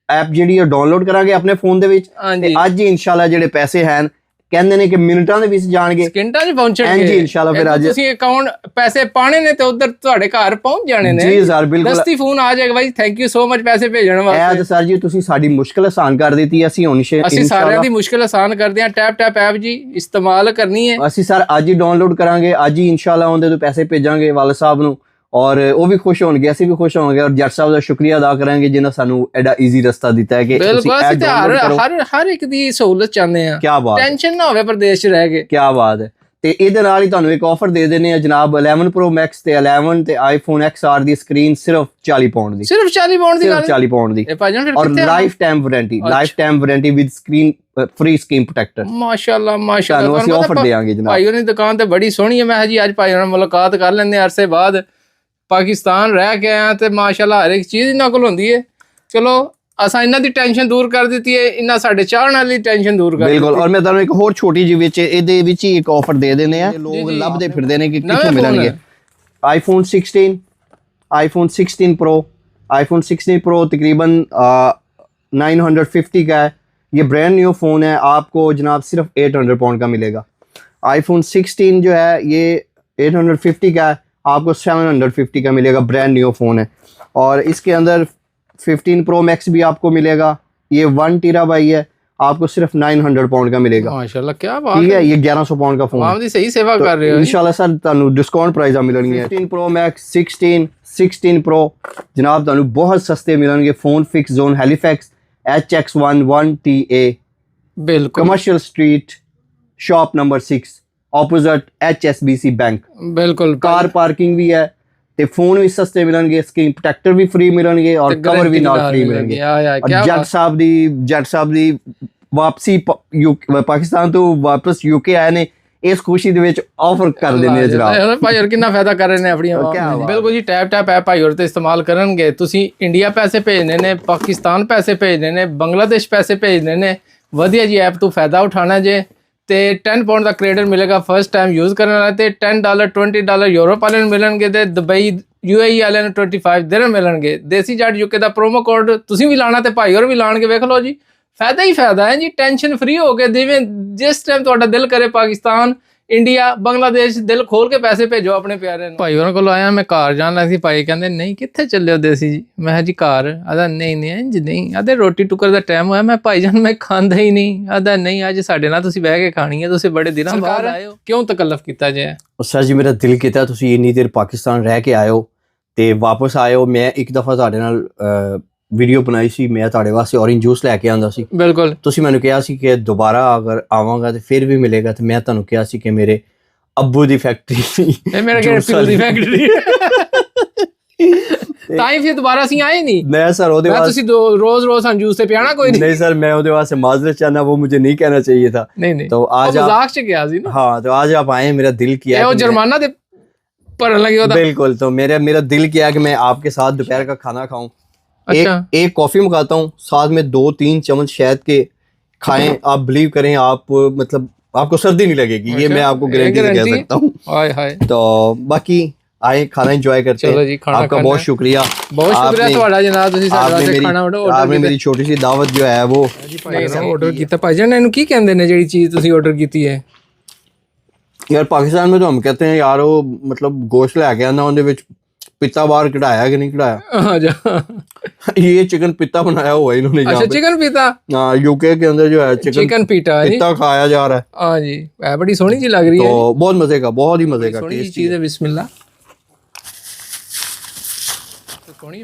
ਐਪ ਜਿਹੜੀ ਹੈ ਡਾਊਨਲੋਡ ਕਰਾਂਗੇ ਆਪਣੇ ਫੋਨ ਦੇ ਵਿੱਚ, ਤੇ ਅੱਜ ਹੀ ਇਨਸ਼ਾਅੱਲਾ ਜਿਹੜੇ ਪੈਸੇ ਹਨ ਕਹਿੰਦੇ ਨੇ ਕਿ ਮਿੰਟਾਂ ਦੇ ਵਿੱਚ ਜਾਣਗੇ, ਸਕਿੰਟਾਂ 'ਚ ਪਹੁੰਚਣਗੇ। ਹਾਂਜੀ ਇਨਸ਼ਾਅੱਲਾ ਫਿਰ ਅੱਜ ਤੁਸੀਂ ਅਕਾਊਂਟ ਪੈਸੇ ਪਾਣੇ ਨੇ ਤੇ ਉਧਰ ਤੁਹਾਡੇ ਘਰ ਪਹੁੰਚ ਜਾਣੇ ਨੇ। ਜੀ ਸਰ ਬਿਲਕੁਲ, ਦਸਤੀ ਫੋਨ ਆ ਜਾਏਗਾ ਬਾਈ, ਥੈਂਕ ਯੂ ਸੋ ਮਚ ਪੈਸੇ ਭੇਜਣ ਵਾਸਤੇ। ਇਹ ਸਰ ਜੀ ਤੁਸੀਂ ਸਾਡੀ ਮੁਸ਼ਕਲ ਆਸਾਨ ਕਰ ਦਿੱਤੀ, ਅਸੀਂ ਸਾਰਿਆਂ ਦੀ ਮੁਸ਼ਕਲ ਆਸਾਨ ਕਰਦੇ ਹਾਂ। ਟੈਪ ਐਪ ਜੀ ਇਸਤੇਮਾਲ ਕਰਨੀ ਹੈ, ਅਸੀਂ ਸਰ ਅੱਜ ਹੀ ਡਾਊਨਲੋਡ ਕਰਾਂਗੇ, ਅੱਜ ਹੀ ਇਨਸ਼ਾਅੱਲਾ ਉਹਦੇ ਤੋਂ ਪੈਸੇ ਭੇਜਾਂਗੇ ਵਾਲਿਦ ਸਾਹਿਬ ਨੂੰ, ਔਰ ਉਹ ਵੀ ਖੁਸ਼ ਹੋਣਗੇ, ਅਸੀਂ ਵੀ ਖੁਸ਼ ਹੋਵਾਂਗੇ, ਔਰ ਜੱਟ ਸਾਹਿਬ ਦਾ ਸ਼ੁਕਰੀਆ ਅਦਾ ਕਰਾਂਗੇ ਜਿਨ੍ਹਾਂ ਸਾਨੂੰ ਐਡਾ ਈਜ਼ੀ ਰਸਤਾ ਦਿੱਤਾ ਹੈ ਕਿ ਤੁਸੀਂ ਐਡ ਡਾਊਨਲੋਡ ਕਰੋ। ਹਰ ਇੱਕ ਦੀ ਸਹੂਲਤ ਚਾਹੁੰਦੇ ਆ, ਕੀ ਬਾਤ, ਟੈਨਸ਼ਨ ਨਾ ਹੋਵੇ ਪ੍ਰਦੇਸ਼ 'ਚ ਰਹਿ ਕੇ। ਕੀ ਬਾਤ ਹੈ। ਤੇ ਇਹਦੇ ਨਾਲ ਹੀ ਤੁਹਾਨੂੰ ਇੱਕ ਆਫਰ ਦੇ ਦਿੰਦੇ ਆ ਜਨਾਬ, 11 Pro Max ਤੇ 11 ਤੇ iPhone XR ਦੀ ਸਕਰੀਨ ਸਿਰਫ 40 ਪਾਉਂਡ ਦੀ, ਸਿਰਫ 40 ਪਾਉਂਡ ਦੀ, ਸਿਰਫ 40 ਪਾਉਂਡ ਦੀ, ਔਰ life time warranty with screen free screen protector. ਮਾਸ਼ਾਅੱਲਾ ਮਾਸ਼ਾਅੱਲਾ ਅਸੀਂ ਆਫਰ ਦੇਵਾਂਗੇ ਜਨਾਬ। ਭਾਈ ਉਹਦੀ ਦੁਕਾਨ ਤੇ ਬੜੀ ਸੋਹਣੀ ਹੈ। ਮੈਂ ਜੀ ਅੱਜ ਭਾਈ ਨਾਲ ਮੁਲਾਕਾਤ ਕਰ ਲੈਂਦੇ ਅਰਸੇ ਬਾਅਦ, ਪਾਕਿਸਤਾਨ ਰਹਿ ਕੇ ਆਇਆ ਤੇ ਮਾਸ਼ਾਅੱਲਾ ਹਰ ਇੱਕ ਚੀਜ਼ ਇਹਨਾਂ ਕੋਲ ਹੁੰਦੀ ਹੈ। ਚਲੋ ਅਸਾਂ ਇਹਨਾਂ ਦੀ ਟੈਨਸ਼ਨ ਦੂਰ ਕਰ ਦਿੱਤੀ ਹੈ, ਇਹਨਾਂ ਸਾਡੇ ਚਾਹਣ ਵਾਲੀ ਟੈਨਸ਼ਨ ਦੂਰ ਕਰ ਦਿੱਤੀ। ਬਿਲਕੁਲ। ਔਰ ਮੈਂ ਤੁਹਾਨੂੰ ਇੱਕ ਹੋਰ ਛੋਟੀ ਜਿਹੀ ਵਿੱਚ ਇਹਦੇ ਵਿੱਚ ਹੀ ਇੱਕ ਆਫਰ ਦੇ ਦਿੰਦੇ ਆ, ਲੋਕ ਲੱਭਦੇ ਫਿਰਦੇ ਨੇ ਕਿ ਕਿੱਥੋਂ ਮਿਲਣਗੇ। iPhone 16 Pro तकरीबन 950 का है, ये ब्रांड न्यू फ़ोन है, आपको जनाब सिर्फ 800 पाउंड का मिलेगा। iPhone 16 जो है ये 850 का है, आपको 750 का मिलेगा, ब्रांड न्यू फ़ोन है। और इसके अंदर 15 Pro Max भी आपको मिलेगा, ये 1 TB है, आपको सिर्फ 900 पाउंड का मिलेगा। माशाल्लाह क्या बात ठीक है, है, ये 1100 पाउंड का फोन आवाम दी सही सेवा कर रहे हो जी। इंशाल्लाह सर ਤੁਹਾਨੂੰ डिस्काउंट प्राइस मिलणगे। 16 Pro Max, 16 Pro जनाब ਤੁਹਾਨੂੰ बहुत सस्ते मिलणगे। Phone fix zone Halifax HX1 1TA बिल्कुल commercial street shop number 6 opposite HSBC bank. बिल्कुल कार पार्किंग भी है ਤੇ ਫੋਨ ਵੀ ਸਸਤੇ ਮਿਲਣਗੇ, ਸਕਰੀਨ ਪ੍ਰੋਟੈਕਟਰ ਵੀ ਫ੍ਰੀ ਮਿਲਣਗੇ ਔਰ ਕਵਰ ਵੀ ਨਾਲ ਫ੍ਰੀ ਮਿਲਣਗੇ। ਔਰ ਜੱਟ ਸਾਹਿਬ ਦੀ ਵਾਪਸੀ ਪਾਕਿਸਤਾਨ ਤੋਂ ਵਾਪਸ UK ਆਏ ਨੇ, ਇਸ ਖੁਸ਼ੀ ਦੇ ਵਿੱਚ ਆਫਰ ਕਰ ਦਿੰਦੇ ਆ ਜਨਾਬ। ਭਾਈ ਹੋਰ ਕਿੰਨਾ ਫਾਇਦਾ ਕਰ ਰਹੇ ਨੇ ਆਪਣੀ ਆਵਾਮ ਨੂੰ। ਬਿਲਕੁਲ ਜੀ, ਟੈਪ ਐਪ ਭਾਈ ਹੋਰ ਤੇ ਇਸਤੇਮਾਲ ਕਰਨਗੇ। ਤੁਸੀਂ ਇੰਡੀਆ ਪੈਸੇ ਭੇਜਣੇ ਨੇ, ਪਾਕਿਸਤਾਨ ਪੈਸੇ ਭੇਜਣੇ ਨੇ, ਬੰਗਲਾਦੇਸ਼ ਪੈਸੇ ਭੇਜਣੇ ਨੇ, ਵਧੀਆ ਜੀ ਐਪ ਤੋਂ ਫਾਇਦਾ ਉਠਾਣਾ ਜੇ। ਤੇ 10 ਪਾਉਂਡ ਦਾ ਕ੍ਰੈਡਿਟ ਮਿਲੇਗਾ ਫਸਟ ਟਾਈਮ ਯੂਜ਼ ਕਰਨ ਵਾਲਾ ਤੇ $10 $20 ਯੂਰਪ ਵਾਲਿਆਂ ਨੂੰ ਮਿਲਣਗੇ ਤੇ ਦੁਬਈ UAE ਵਾਲਿਆਂ ਨੂੰ 25 ਦਿਨ ਮਿਲਣਗੇ। ਦੇਸੀ ਜੱਟ UK ਦਾ ਪ੍ਰੋਮੋ ਕੋਡ ਤੁਸੀਂ ਵੀ ਲਾਣਾ ਤੇ ਭਾਈ ਹੋਰ ਵੀ ਲਾਣਗੇ। ਵੇਖ ਲਓ ਜੀ, ਫਾਇਦਾ ਹੀ ਫਾਇਦਾ ਹੈ ਜੀ। ਟੈਨਸ਼ਨ ਫ੍ਰੀ ਹੋ ਕੇ ਜਿਵੇਂ ਜਿਸ ਟਾਈਮ ਤੁਹਾਡਾ ਦਿਲ ਕਰੇ ਪਾਕਿਸਤਾਨ, ਇੰਡੀਆ, ਬੰਗਲਾਦੇਸ਼ ਦਿਲ ਖੋਲ ਕੇ ਪੈਸੇ ਭੇਜੋ ਆਪਣੇ ਪਿਆਰੇ ਨੂੰ। ਭਾਈ ਉਹਨਾਂ ਕੋਲ ਆਇਆ, ਮੈਂ ਘਰ ਜਾਣ ਲੱਗ ਸੀ। ਭਾਈ ਕਹਿੰਦੇ ਨਹੀਂ ਕਿੱਥੇ ਚੱਲੇ ਹੋ ਦੇਸੀ ਜੀ? ਮੈਂ ਕਿਹਾ ਜੀ ਘਰ। ਆਦਾ ਨਹੀਂ ਇੰਜ ਨਹੀਂ, ਆਦੇ ਰੋਟੀ ਟੁੱਕਰ ਦਾ ਟਾਈਮ ਹੋਇਆ। ਮੈਂ ਭਾਈ ਜਾਨ ਮੈਂ ਖਾਂਦਾ ਹੀ ਨਹੀਂ। ਆਦਾ ਨਹੀਂ ਅੱਜ ਸਾਡੇ ਨਾਲ ਤੁਸੀਂ ਬਹਿ ਕੇ ਖਾਣੀ ਹੈ, ਤੁਸੀਂ ਬੜੇ ਦਿਨਾਂ ਬਾਅਦ ਆਏ ਹੋ, ਕਿਉਂ ਤਕੱਲਫ ਕੀਤਾ ਜੇ? ਸਰ ਜੀ ਮੇਰਾ ਦਿਲ ਕੀਤਾ ਤੁਸੀਂ ਇੰਨੀ ਦੇਰ ਪਾਕਿਸਤਾਨ ਰਹਿ ਕੇ ਆਇਓ ਤੇ ਵਾਪਸ ਆਇਓ। ਮੈਂ ਇੱਕ ਦਫਾ ਤੁਹਾਡੇ ਨਾਲ ਵੀਡੀਓ ਬਣਾਈ ਸੀ, ਮੈਂ ਤੁਹਾਡੇ ਵਾਸਤੇ ਔਰੇਂਜ ਜੂਸ ਲੈ ਕੇ ਆਂਦਾ ਸੀ। ਬਿਲਕੁਲ ਤੁਸੀਂ ਮੈਨੂੰ ਕਿਹਾ ਸੀ ਕਿ ਦੁਬਾਰਾ ਅਗਰ ਆਵਾਂਗਾ ਤੇ ਫਿਰ ਵੀ ਮਿਲੇਗਾ ਤੇ ਮੈਂ ਤੁਹਾਨੂੰ ਕਿਹਾ ਸੀ ਕਿ ਮੇਰੇ ਅੱਬੂ ਦੀ ਫੈਕਟਰੀ ਇਹ ਮੇਰੇ ਕਿਹੜੇ ਪਿਓ ਦੀ ਫੈਕਟਰੀ ਤਾਂ ਹੀ ਫਿਰ ਦੁਬਾਰਾ ਅਸੀਂ ਆਏ ਨਹੀਂ। ਮੈਂ ਸਰ ਉਹਦੇ ਵਾਸਤੇ ਤੁਸੀਂ रोज ਸਾਨੂੰ ਜੂਸ ਤੇ ਪਿਆਣਾ ਕੋਈ नहीं सर मैं ਉਹਦੇ ਵਾਸਤੇ माजरत चाहना, वो मुझे नहीं कहना चाहिए था। नहीं तो आज मजाक से किया ਸੀ ना। हाँ तो आज आप आए, मेरा दिल किया वो जुर्माना दे भरन लगे होता। बिल्कुल, तो मेरा दिल किया कि मैं आपके साथ दोपहर का खाना खाऊं। अच्छा। एक कॉफी मंगाता हूँ, साथ में 2-3 चम्मच शहद के खाएं। आप बिलीव करें, आप मतलब आपको सर्दी नहीं लगेगी। ये मैं आपको गारंटी से कह सकता हूँ। हाय हाय। तो बाकी आए खाना एंजॉय करते हैं। चलो जी, खाना आपका बहुत शुक्रिया। बहुत शुक्रिया ਤੁਹਾਡਾ ਜਨਾਬ, ਤੁਸੀਂ ਸਾਡੇ ਵਾਸਤੇ ਖਾਣਾ ਆਰਡਰ आपने मेरी छोटी सी दावत जो है वो ਆਰਡਰ ਕੀਤਾ। ਭਾਈ ਜਾਨ ਇਹਨੂੰ ਕੀ ਕਹਿੰਦੇ ਨੇ ਜਿਹੜੀ ਚੀਜ਼ ਤੁਸੀਂ ਆਰਡਰ ਕੀਤੀ ਹੈ? यार पाकिस्तान में तो हम कहते हैं यार वो मतलब गोश्त लेके आना, ਉਹਦੇ ਵਿੱਚ पित्ता बाहर कढ़ाया कि नहीं कढ़ाया। ये चिकन पित्ता बनाया हुआ है इन्होंने। अच्छा चिकन पिता। हाँ यूके के अंदर जो है चिकन पिता खाया जा रहा है। हाँ जी, बड़ी सोहनी सी लग रही है। तो बहुत मजे का, बहुत ही मजे का चीज है। बिस्मिल्लाह।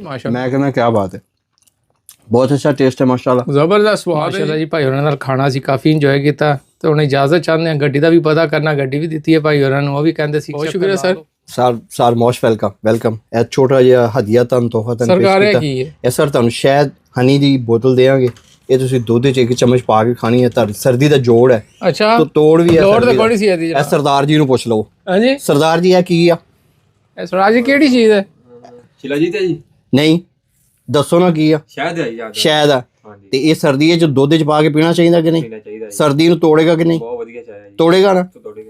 माशाल्लाह, मैं कहना क्या बात है, बहुत अच्छा टेस्ट है माशाल्लाह, जबरदस्त स्वाद है। माशाल्लाह जी, भाई होਰਾਂ ਨਾਲ ਖਾਣਾ ਸੀ ਕਾਫੀ ਇੰਜੋਏ ਕੀਤਾ ਤੇ ਹੁਣ ਇਜਾਜ਼ਤ ਚਾਹੁੰਦੇ ਹਾਂ। ਗੱਡੀ ਦਾ ਵੀ ਪਤਾ ਕਰਨਾ, ਗੱਡੀ ਵੀ ਦਿੱਤੀ ਹੈ ਭਾਈ ਹੋਰਾਂ ਨੂੰ, ਉਹ ਵੀ ਕਹਿੰਦੇ ਸੀ ਬਹੁਤ ਸ਼ੁਕਰੀਆ ਸਰ। Sir most welcome. ਇਹ ਛੋਟਾ ਜਿਹਾ ਹਦੀਆ ਤੁਹਾਨੂੰ ਤੋਹਫਾ ਸਰਕਾਰ ਹੈ ਕੀ ਹੈ ਇਹ ਸਰ? ਤੁਹਾਨੂੰ ਸ਼ਹਿਦ ਹਨੀ ਦੀ ਬੋਤਲ ਦੇਵਾਂਗੇ। ਇਹ ਤੁਸੀਂ ਦੁੱਧ ਵਿੱਚ 1 ਚਮਚ ਪਾ ਕੇ ਖਾਣੀ ਹੈ। ਤੁਹਾਡੀ ਸਰਦੀ ਦਾ ਜੋੜ ਹੈ। ਅੱਛਾ ਤੋੜ ਵੀ ਹੈ। ਤੋੜ ਤਾਂ ਕੋਣੀ ਸੀ ਇਹਦੀ? ਇਹ ਸਰਦਾਰ ਜੀ ਨੂੰ ਪੁੱਛ ਲਓ। ਹਾਂਜੀ ਸਰਦਾਰ ਜੀ, ਇਹ ਕੀ ਆ? ਇਹ ਸਰਦਾਰ ਜੀ ਕਿਹੜੀ ਚੀਜ਼ ਹੈ? ਸ਼ਿਲਾਜੀਤ ਹੈ ਜੀ। ਨਹੀਂ ਦੱਸੋ ਨਾ ਕੀ ਆ? ਸ਼ਾਇਦ ਹੈ ਯਾਰ, ਸ਼ਾਇਦ ਆ। ਤੇ ਇਹ ਸਰਦੀ ਚ ਦੁੱਧ ਚ ਪਾ ਕੇ ਪੀਣਾ ਚਾਹੀਦਾ ਕਿ ਨਹੀਂ? ਪੀਣਾ ਚਾਹੀਦਾ। ਸਰਦੀ ਨੂੰ ਤੋੜੇਗਾ ਕਿ ਨਹੀਂ? ਬਹੁਤ ਵਧੀਆ ਚਾਹ ਹੈ ਜੀ। ਤੋੜੇਗਾ ਨਾ?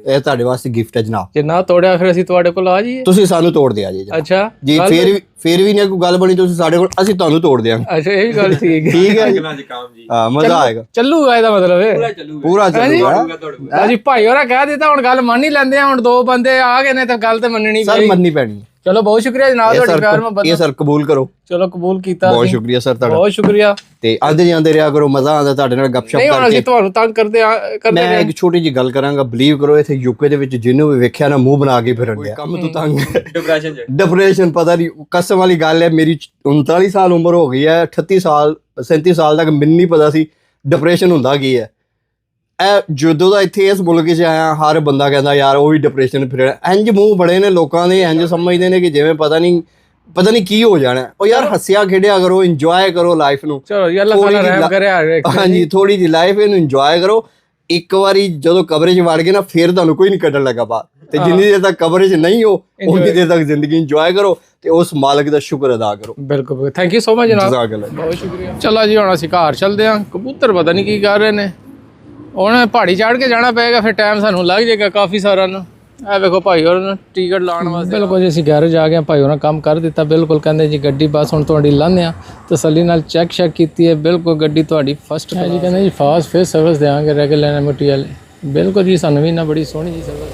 ਇਹ ਤੁਹਾਡੇ ਵਾਸਤੇ ਗਿਫਟ ਹੈ ਜਨਾਬ। ਜੇ ਨਾ ਤੋੜਿਆ ਫਿਰ ਅਸੀਂ ਤੁਹਾਡੇ ਕੋਲ ਆ ਜਾਈਏ? ਤੁਸੀਂ ਸਾਨੂੰ ਤੋੜ ਦਿਆ ਜੀ ਜਨਾਬ। ਅੱਛਾ ਜੀ, ਫਿਰ ਵੀ ਨਹੀਂ ਕੋਈ ਗੱਲ ਬਣੀ, ਤੁਸੀਂ ਸਾਡੇ ਕੋਲ, ਅਸੀਂ ਤੁਹਾਨੂੰ ਤੋੜ ਦਿਆਂਗੇ। ਅੱਛਾ ਇਹ ਵੀ ਗੱਲ ਠੀਕ ਹੈ। ਠੀਕ ਹੈ ਜੀ, ਕੰਮ ਜੀ। ਹਾਂ ਮਜ਼ਾ ਆਏਗਾ। ਚੱਲੂਗਾ ਇਹਦਾ ਮਤਲਬ ਹੈ ਪੂਰਾ ਚੱਲੂਗਾ। ਹਾਂਜੀ ਭਾਈ ਹੋਰਾਂ ਕਹਿ ਦਿੱਤਾ, ਹੁਣ ਗੱਲ ਮੰਨ ਹੀ ਲੈਂਦੇ ਆ। ਹੁਣ 2 ਬੰਦੇ ਆ ਗਏ ਨੇ ਤਾਂ ਗੱਲ ਤੇ ਮੰਨਣੀ ਸਰ ਮੰਨਣੀ ਪੈਣੀ। ਚਲੋ ਬਹੁਤ ਸ਼ੁਕਰੀਆ ਜਨਾਬ ਤੁਹਾਡੇ ਪਿਆਰ ਮੁਹੱਬਤ। ਇਹ ਸਰ ਕਬੂਲ ਕਰੋ। ਚਲੋ ਕਬੂਲ ਕੀਤਾ। ਬਹੁਤ ਸ਼ੁਕਰੀਆ ਸਰ ਤੁਹਾਡਾ, ਬਹੁਤ ਸ਼ੁਕਰੀਆ। ਤੇ ਆਂਦੇ ਜਾਂਦੇ ਰਿਹਾ ਕਰੋ, ਮਜ਼ਾ ਆਉਂਦਾ ਤੁਹਾਡੇ ਨਾਲ ਗੱਪਸ਼ਪ ਨਹੀਂ ਹੁਣ ਕਰਕੇ। ਅਸੀਂ ਤੁਹਾਨੂੰ ਤੰਗ ਕਰਦੇ ਮੈਂ ਇੱਕ ਛੋਟੀ ਜੀ ਗੱਲ ਕਰਾਂਗਾ, ਬਲੀਵ ਕਰੋ ਇੱਥੇ ਯੂਕੇ ਦੇ ਵਿੱਚ ਜਿਹਨੂੰ ਵੀ ਵੇਖਿਆ ਨਾ ਮੂੰਹ ਬਣਾ ਕੇ ਫਿਰਨ ਡਿਆ। ਕੰਮ ਤੋਂ ਤੰਗ, ਡਿਪਰੈਸ਼ਨ ਪਤਾ ਨਹੀਂ, ਕਸਮ ਵਾਲੀ ਗੱਲ ਹੈ। ਮੇਰੀ 39 ਸਾਲ ਉਮਰ ਹੋ ਗਈ ਹੈ, 38 ਸਾਲ 37 ਸਾਲ ਤੱਕ ਮੈਨੂੰ ਨਹੀਂ ਪਤਾ ਸੀ ਡਿਪਰੈਸ਼ਨ ਹੁੰਦਾ ਕੀ ਹੈ। ਇਹ ਜਦੋਂ ਦਾ ਇੱਥੇ ਇਸ ਮੁਲਕ 'ਚ ਆਇਆ, ਹਰ ਬੰਦਾ ਕਹਿੰਦਾ ਯਾਰ ਉਹ ਵੀ ਡਿਪਰੈਸ਼ਨ ਫਿਰ ਇੰਜ ਮੂੰਹ ਬੜੇ ਨੇ ਲੋਕਾਂ ਦੇ, ਇੰਜ ਸਮਝਦੇ ਨੇ ਕਿ ਜਿਵੇਂ ਪਤਾ ਨਹੀਂ ਕੀ ਹੋ ਜਾਣਾ। ਉਹ ਯਾਰ ਹੱਸਿਆ ਖੇਡਿਆ ਕਰੋ, ਇੰਜੋਏ ਕਰੋ ਲਾਈਫ ਨੂੰ। ਚਲੋ ਯਾਰ ਅੱਲਾਹ ਤਾਲਾ ਰਹਿਮ ਕਰੇ। ਹਾਂਜੀ ਥੋੜੀ ਜਿਹੀ ਲਾਈਫ ਇਹਨੂੰ ਇੰਜੋਏ ਕਰੋ। ਇੱਕ ਵਾਰੀ ਜਦੋਂ ਕਬਰ 'ਚ ਵੜ ਗਏ ਨਾ, ਫਿਰ ਤੁਹਾਨੂੰ ਕੋਈ ਨਹੀਂ ਕੱਢਣ ਲੱਗਾ ਬਾਹਰ। ਤੇ ਜਿੰਨੀ ਦੇਰ ਤੱਕ ਕਬਰ 'ਚ ਨਹੀਂ ਹੋ, ਉਨੀ ਦੇਰ ਤੱਕ ਜ਼ਿੰਦਗੀ ਇੰਜੋਏ ਕਰੋ ਤੇ ਉਸ ਮਾਲਕ ਦਾ ਸ਼ੁਕਰ ਅਦਾ ਕਰੋ। ਬਿਲਕੁਲ, ਥੈਂਕ ਯੂ ਸੋ ਮਚ ਜਨਾਬ, ਬਹੁਤ ਸ਼ੁਕਰੀਆ। ਚਲੋ ਜੀ ਹੁਣ ਅਸੀਂ ਘਰ ਚੱਲਦੇ ਹਾਂ। ਕਬੂਤਰ ਪਤਾ ਨਹੀਂ ਕੀ ਕਰ ਰਹੇ ਨੇ। ਹੁਣ ਪਹਾੜੀ ਚੜ੍ਹ ਕੇ ਜਾਣਾ ਪਏਗਾ, ਫਿਰ ਟਾਈਮ ਸਾਨੂੰ ਲੱਗ ਜਾਏਗਾ ਕਾਫੀ ਸਾਰਾ ਨੂੰ। ਇਹ ਵੇਖੋ ਭਾਈ ਹੋਰ ਟਿਕਟ ਲਾਉਣ ਵਾਸਤੇ। ਬਿਲਕੁਲ ਜੀ, ਅਸੀਂ ਗੈਰੇਜ ਆ ਗਏ। ਭਾਈ ਹੋਰਾਂ ਕੰਮ ਕਰ ਦਿੱਤਾ ਬਿਲਕੁਲ। ਕਹਿੰਦੇ ਜੀ ਗੱਡੀ ਬਸ ਹੁਣ ਤੁਹਾਡੀ ਲਾਉਂਦੇ ਹਾਂ। ਤਸੱਲੀ ਨਾਲ ਚੈੱਕ ਕੀਤੀ ਹੈ ਬਿਲਕੁਲ, ਗੱਡੀ ਤੁਹਾਡੀ ਫਸਟ ਹੈ ਜੀ। ਕਹਿੰਦੇ ਜੀ ਫਾਸਟ ਫੇਸ ਸਰਵਿਸ ਦੇਵਾਂਗੇ ਰੈਗੂਲਰ MOT ਵਾਲੇ। ਬਿਲਕੁਲ ਜੀ, ਸਾਨੂੰ ਵੀ ਨਾ ਬੜੀ ਸੋਹਣੀ ਜੀ ਸਰਵਿਸ।